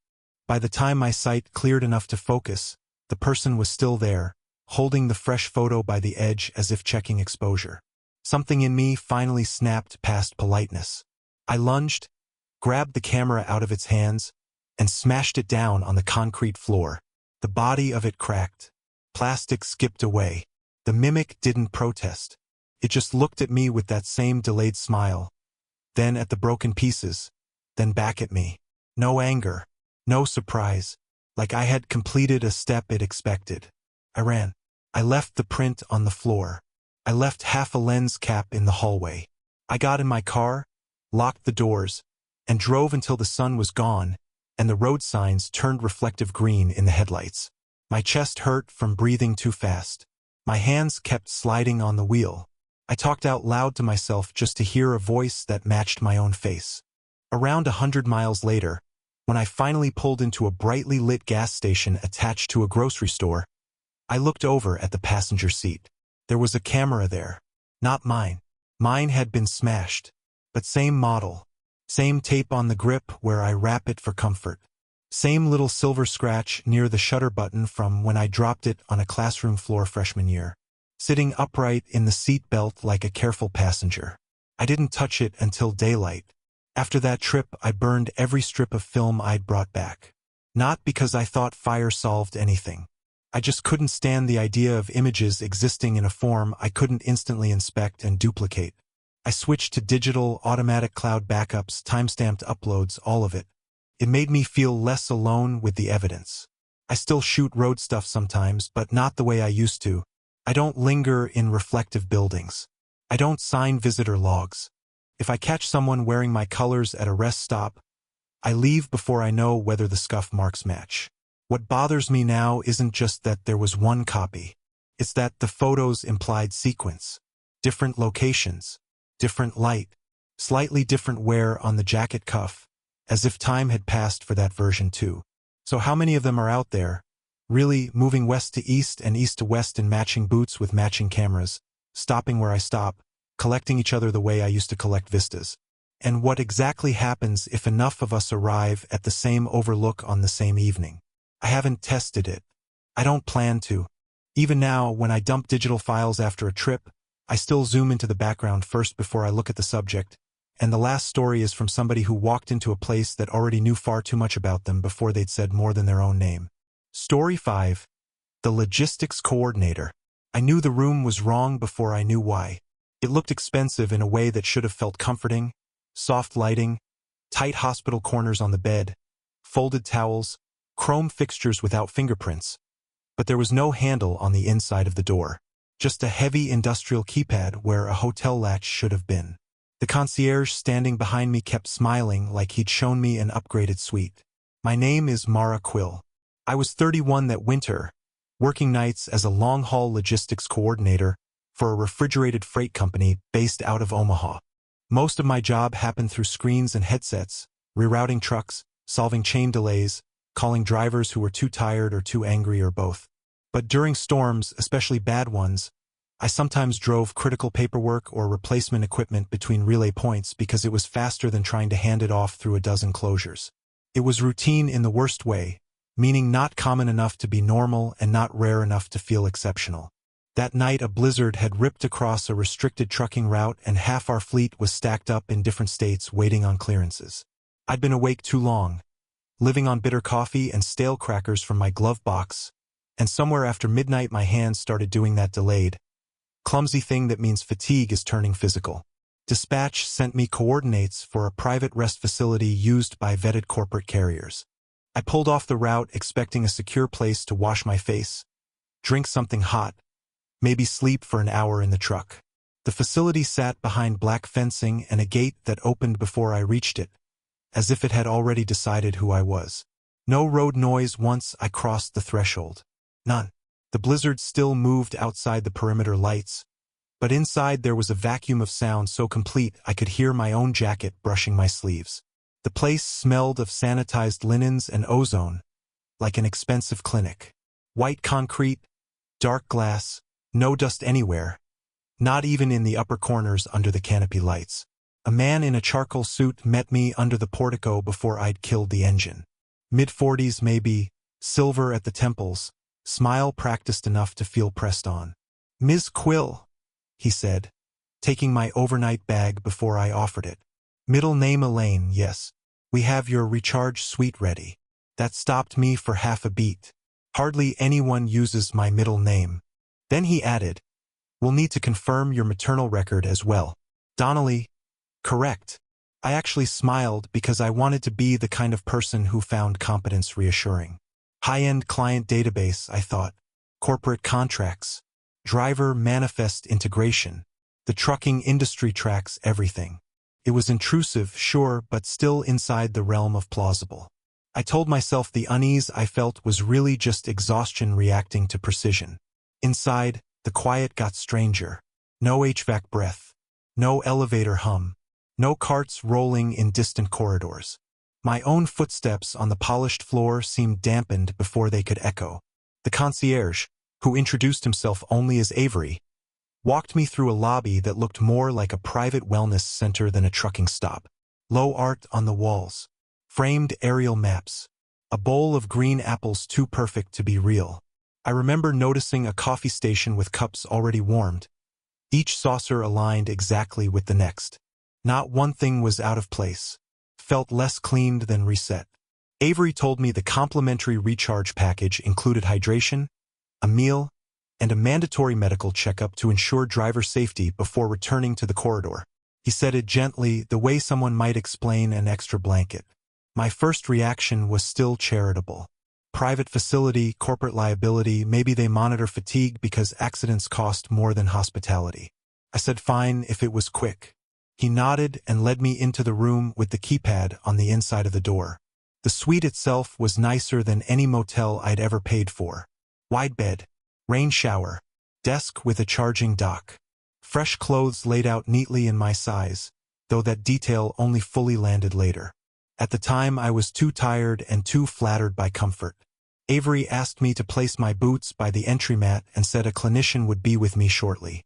By the time my sight cleared enough to focus, the person was still there, holding the fresh photo by the edge as if checking exposure. Something in me finally snapped past politeness. I lunged, grabbed the camera out of its hands, and smashed it down on the concrete floor. The body of it cracked. Plastic skipped away. The mimic didn't protest. It just looked at me with that same delayed smile, then at the broken pieces, then back at me. No anger, no surprise, like I had completed a step it expected. I ran. I left the print on the floor. I left half a lens cap in the hallway. I got in my car, locked the doors, and drove until the sun was gone and the road signs turned reflective green in the headlights. My chest hurt from breathing too fast. My hands kept sliding on the wheel. I talked out loud to myself just to hear a voice that matched my own face. Around 100 miles later, when I finally pulled into a brightly lit gas station attached to a grocery store, I looked over at the passenger seat. There was a camera there. Not mine. Mine had been smashed. But same model. Same tape on the grip where I wrap it for comfort. Same little silver scratch near the shutter button from when I dropped it on a classroom floor freshman year. Sitting upright in the seat belt like a careful passenger. I didn't touch it until daylight. After that trip, I burned every strip of film I'd brought back. Not because I thought fire solved anything. I just couldn't stand the idea of images existing in a form I couldn't instantly inspect and duplicate. I switched to digital, automatic cloud backups, timestamped uploads, all of it. It made me feel less alone with the evidence. I still shoot road stuff sometimes, but not the way I used to. I don't linger in reflective buildings. I don't sign visitor logs. If I catch someone wearing my colors at a rest stop, I leave before I know whether the scuff marks match. What bothers me now isn't just that there was one copy. It's that the photos implied sequence. Different locations. Different light. Slightly different wear on the jacket cuff. As if time had passed for that version too. So how many of them are out there, really moving west to east and east to west in matching boots with matching cameras, stopping where I stop, collecting each other the way I used to collect vistas? And what exactly happens if enough of us arrive at the same overlook on the same evening? I haven't tested it. I don't plan to. Even now, when I dump digital files after a trip, I still zoom into the background first before I look at the subject. And the last story is from somebody who walked into a place that already knew far too much about them before they'd said more than their own name. Story 5. The Logistics Coordinator. I knew the room was wrong before I knew why. It looked expensive in a way that should have felt comforting. Soft lighting, tight hospital corners on the bed, folded towels, chrome fixtures without fingerprints. But there was no handle on the inside of the door. Just a heavy industrial keypad where a hotel latch should have been. The concierge standing behind me kept smiling like he'd shown me an upgraded suite. My name is Mara Quill. I was 31 that winter, working nights as a long-haul logistics coordinator for a refrigerated freight company based out of Omaha. Most of my job happened through screens and headsets, rerouting trucks, solving chain delays, calling drivers who were too tired or too angry or both. But during storms, especially bad ones, I sometimes drove critical paperwork or replacement equipment between relay points because it was faster than trying to hand it off through a dozen closures. It was routine in the worst way, meaning not common enough to be normal and not rare enough to feel exceptional. That night a blizzard had ripped across a restricted trucking route and half our fleet was stacked up in different states waiting on clearances. I'd been awake too long, living on bitter coffee and stale crackers from my glove box, and somewhere after midnight my hands started doing that delayed, clumsy thing that means fatigue is turning physical. Dispatch sent me coordinates for a private rest facility used by vetted corporate carriers. I pulled off the route expecting a secure place to wash my face, drink something hot, maybe sleep for an hour in the truck. The facility sat behind black fencing and a gate that opened before I reached it, as if it had already decided who I was. No road noise once I crossed the threshold. None. The blizzard still moved outside the perimeter lights, but inside there was a vacuum of sound so complete I could hear my own jacket brushing my sleeves. The place smelled of sanitized linens and ozone, like an expensive clinic. White concrete, dark glass, no dust anywhere, not even in the upper corners under the canopy lights. A man in a charcoal suit met me under the portico before I'd killed the engine. Mid-40s maybe, silver at the temples, smile practiced enough to feel pressed on. "Ms. Quill," he said, taking my overnight bag before I offered it. "Middle name Elaine, yes. We have your recharge suite ready." That stopped me for half a beat. Hardly anyone uses my middle name. Then he added, "We'll need to confirm your maternal record as well." Donnelly. Correct. I actually smiled because I wanted to be the kind of person who found competence reassuring. High-end client database, I thought. Corporate contracts. Driver manifest integration. The trucking industry tracks everything. It was intrusive, sure, but still inside the realm of plausible. I told myself the unease I felt was really just exhaustion reacting to precision. Inside, the quiet got stranger. No HVAC breath. No elevator hum. No carts rolling in distant corridors. My own footsteps on the polished floor seemed dampened before they could echo. The concierge, who introduced himself only as Avery, walked me through a lobby that looked more like a private wellness center than a trucking stop. Low art on the walls. Framed aerial maps. A bowl of green apples too perfect to be real. I remember noticing a coffee station with cups already warmed, each saucer aligned exactly with the next. Not one thing was out of place. Felt less cleaned than reset. Avery told me the complimentary recharge package included hydration, a meal, and a mandatory medical checkup to ensure driver safety before returning to the corridor. He said it gently, the way someone might explain an extra blanket. My first reaction was still charitable. Private facility, corporate liability, maybe they monitor fatigue because accidents cost more than hospitality. I said fine if it was quick. He nodded and led me into the room with the keypad on the inside of the door. The suite itself was nicer than any motel I'd ever paid for. Wide bed, rain shower, desk with a charging dock. Fresh clothes laid out neatly in my size, though that detail only fully landed later. At the time, I was too tired and too flattered by comfort. Avery asked me to place my boots by the entry mat and said a clinician would be with me shortly.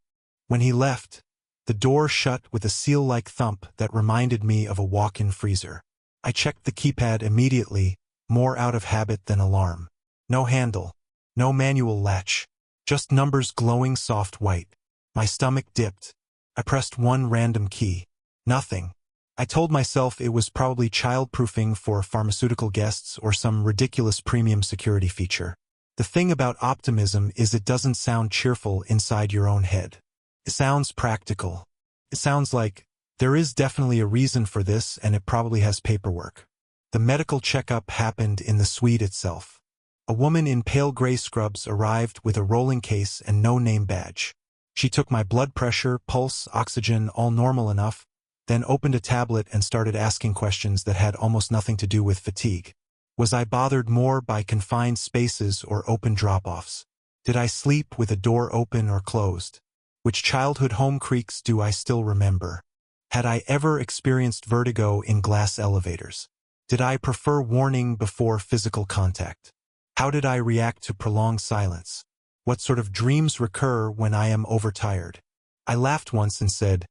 When he left, the door shut with a seal-like thump that reminded me of a walk-in freezer. I checked the keypad immediately, more out of habit than alarm. No handle, no manual latch, just numbers glowing soft white. My stomach dipped. I pressed one random key. Nothing. I told myself it was probably child-proofing for pharmaceutical guests or some ridiculous premium security feature. The thing about optimism is it doesn't sound cheerful inside your own head. It sounds practical. It sounds like, there is definitely a reason for this and it probably has paperwork. The medical checkup happened in the suite itself. A woman in pale gray scrubs arrived with a rolling case and no name badge. She took my blood pressure, pulse, oxygen, all normal enough, then opened a tablet and started asking questions that had almost nothing to do with fatigue. Was I bothered more by confined spaces or open drop-offs? Did I sleep with a door open or closed? Which childhood home creaks do I still remember? Had I ever experienced vertigo in glass elevators? Did I prefer warning before physical contact? How did I react to prolonged silence? What sort of dreams recur when I am overtired? I laughed once and said,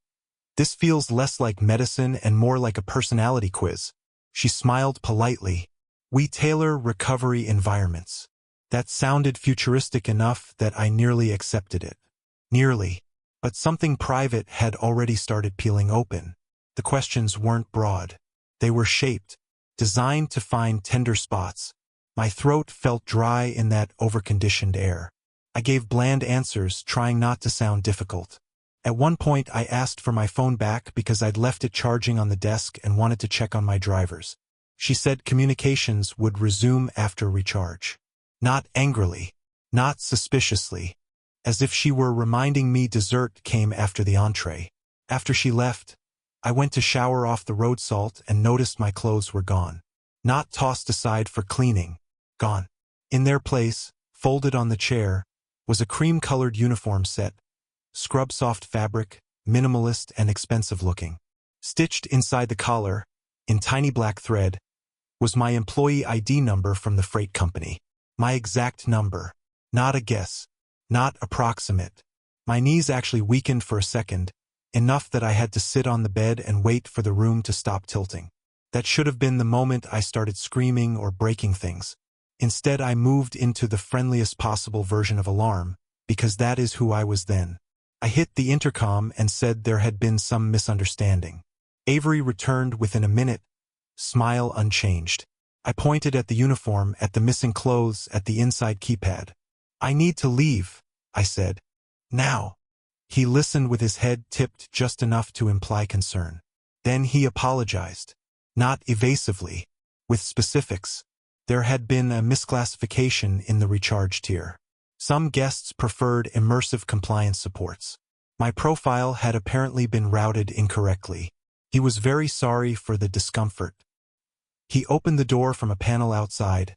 "This feels less like medicine and more like a personality quiz." She smiled politely. "We tailor recovery environments." That sounded futuristic enough that I nearly accepted it. Nearly. But something private had already started peeling open. The questions weren't broad. They were shaped, designed to find tender spots. My throat felt dry in that overconditioned air. I gave bland answers, trying not to sound difficult. At one point, I asked for my phone back because I'd left it charging on the desk and wanted to check on my drivers. She said communications would resume after recharge. Not angrily, not suspiciously, as if she were reminding me dessert came after the entree. After she left, I went to shower off the road salt and noticed my clothes were gone. Not tossed aside for cleaning. Gone. In their place, folded on the chair, was a cream-colored uniform set. Scrub-soft fabric, minimalist and expensive-looking. Stitched inside the collar, in tiny black thread, was my employee ID number from the freight company. My exact number. Not a guess. Not approximate. My knees actually weakened for a second, enough that I had to sit on the bed and wait for the room to stop tilting. That should have been the moment I started screaming or breaking things. Instead, I moved into the friendliest possible version of alarm, because that is who I was then. I hit the intercom and said there had been some misunderstanding. Avery returned within a minute, smile unchanged. I pointed at the uniform, at the missing clothes, at the inside keypad. "I need to leave," I said. "Now." He listened with his head tipped just enough to imply concern. Then he apologized. Not evasively, with specifics. There had been a misclassification in the recharge tier. Some guests preferred immersive compliance supports. My profile had apparently been routed incorrectly. He was very sorry for the discomfort. He opened the door from a panel outside,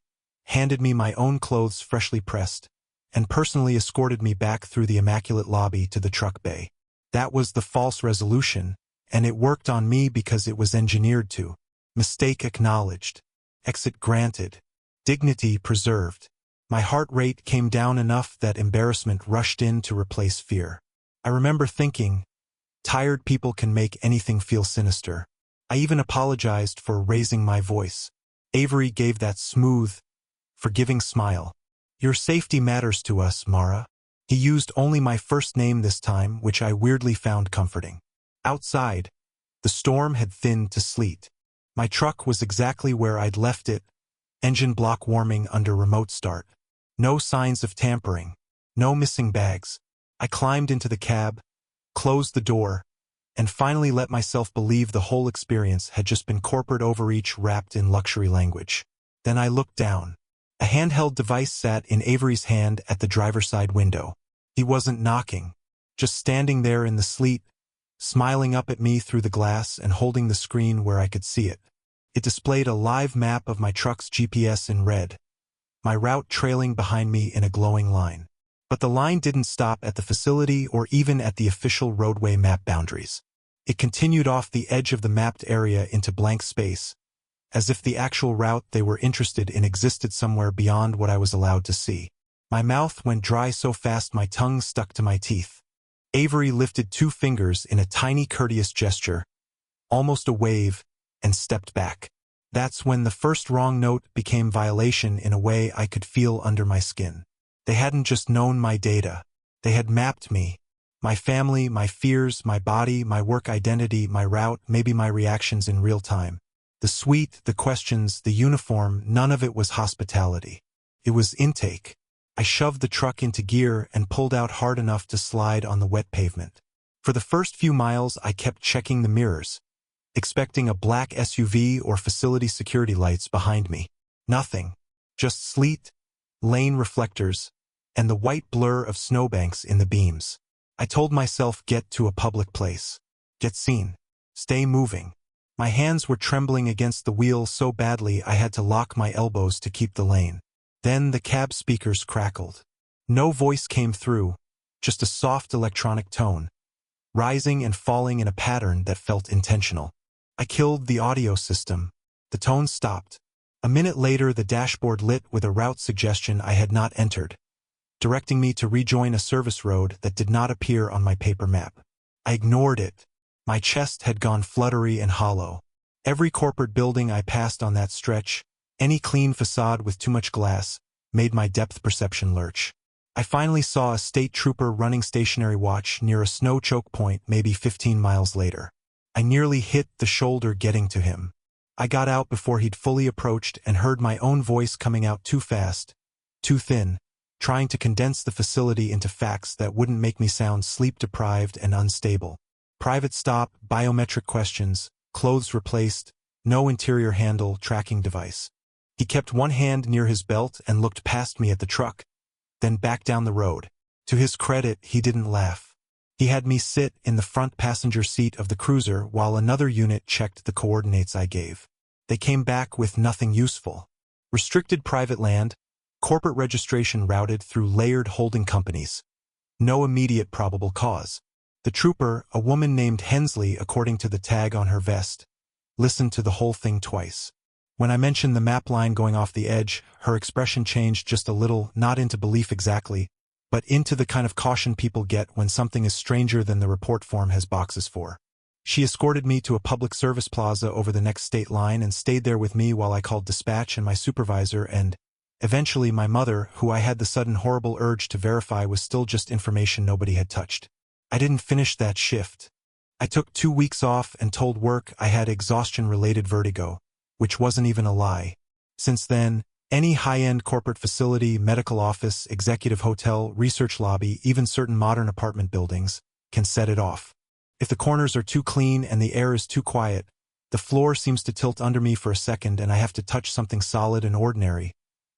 handed me my own clothes freshly pressed, and personally escorted me back through the immaculate lobby to the truck bay. That was the false resolution, and it worked on me because it was engineered to. Mistake acknowledged. Exit granted. Dignity preserved. My heart rate came down enough that embarrassment rushed in to replace fear. I remember thinking, tired people can make anything feel sinister. I even apologized for raising my voice. Avery gave that smooth, forgiving smile. Your safety matters to us, Mara. He used only my first name this time, which I weirdly found comforting. Outside, the storm had thinned to sleet. My truck was exactly where I'd left it, engine block warming under remote start. No signs of tampering, no missing bags. I climbed into the cab, closed the door, and finally let myself believe the whole experience had just been corporate overreach wrapped in luxury language. Then I looked down. A handheld device sat in Avery's hand at the driver's side window. He wasn't knocking, just standing there in the sleet, smiling up at me through the glass and holding the screen where I could see it. It displayed a live map of my truck's GPS in red, my route trailing behind me in a glowing line. But the line didn't stop at the facility or even at the official roadway map boundaries. It continued off the edge of the mapped area into blank space, as if the actual route they were interested in existed somewhere beyond what I was allowed to see. My mouth went dry so fast my tongue stuck to my teeth. Avery lifted 2 fingers in a tiny courteous gesture, almost a wave, and stepped back. That's when the first wrong note became violation in a way I could feel under my skin. They hadn't just known my data. They had mapped me. My family, my fears, my body, my work identity, my route, maybe my reactions in real time. The suite, the questions, the uniform, none of it was hospitality. It was intake. I shoved the truck into gear and pulled out hard enough to slide on the wet pavement. For the first few miles, I kept checking the mirrors, expecting a black SUV or facility security lights behind me. Nothing. Just sleet, lane reflectors, and the white blur of snowbanks in the beams. I told myself, get to a public place. Get seen. Stay moving. My hands were trembling against the wheel so badly I had to lock my elbows to keep the lane. Then the cab speakers crackled. No voice came through, just a soft electronic tone, rising and falling in a pattern that felt intentional. I killed the audio system. The tone stopped. A minute later, the dashboard lit with a route suggestion I had not entered, directing me to rejoin a service road that did not appear on my paper map. I ignored it. My chest had gone fluttery and hollow. Every corporate building I passed on that stretch, any clean facade with too much glass, made my depth perception lurch. I finally saw a state trooper running stationary watch near a snow choke point maybe 15 miles later. I nearly hit the shoulder getting to him. I got out before he'd fully approached and heard my own voice coming out too fast, too thin, trying to condense the facility into facts that wouldn't make me sound sleep-deprived and unstable. Private stop, biometric questions, clothes replaced, no interior handle, tracking device. He kept one hand near his belt and looked past me at the truck, then back down the road. To his credit, he didn't laugh. He had me sit in the front passenger seat of the cruiser while another unit checked the coordinates I gave. They came back with nothing useful. Restricted private land, corporate registration routed through layered holding companies. No immediate probable cause. The trooper, a woman named Hensley according to the tag on her vest, listened to the whole thing twice. When I mentioned the map line going off the edge, her expression changed just a little, not into belief exactly, but into the kind of caution people get when something is stranger than the report form has boxes for. She escorted me to a public service plaza over the next state line and stayed there with me while I called dispatch and my supervisor and, eventually, my mother, who I had the sudden horrible urge to verify was still just information nobody had touched. I didn't finish that shift. I took 2 weeks off and told work I had exhaustion-related vertigo, which wasn't even a lie. Since then, any high-end corporate facility, medical office, executive hotel, research lobby, even certain modern apartment buildings, can set it off. If the corners are too clean and the air is too quiet, the floor seems to tilt under me for a second and I have to touch something solid and ordinary,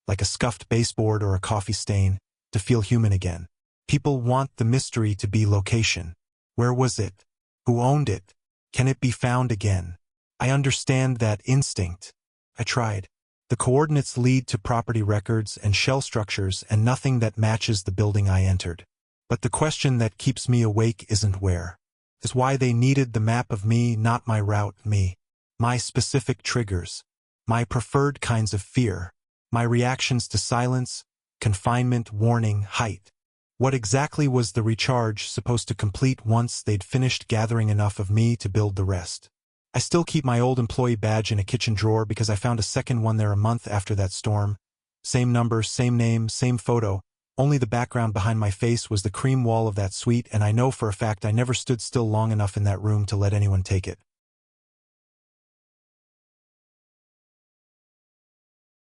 like a scuffed baseboard or a coffee stain, to feel human again. People want the mystery to be location. Where was it? Who owned it? Can it be found again? I understand that instinct. I tried. The coordinates lead to property records and shell structures and nothing that matches the building I entered. But the question that keeps me awake isn't where. It's why they needed the map of me, not my route, me. My specific triggers. My preferred kinds of fear. My reactions to silence, confinement, warning, height. What exactly was the recharge supposed to complete once they'd finished gathering enough of me to build the rest? I still keep my old employee badge in a kitchen drawer because I found a second one there a month after that storm. Same number, same name, same photo. Only the background behind my face was the cream wall of that suite, and I know for a fact I never stood still long enough in that room to let anyone take it.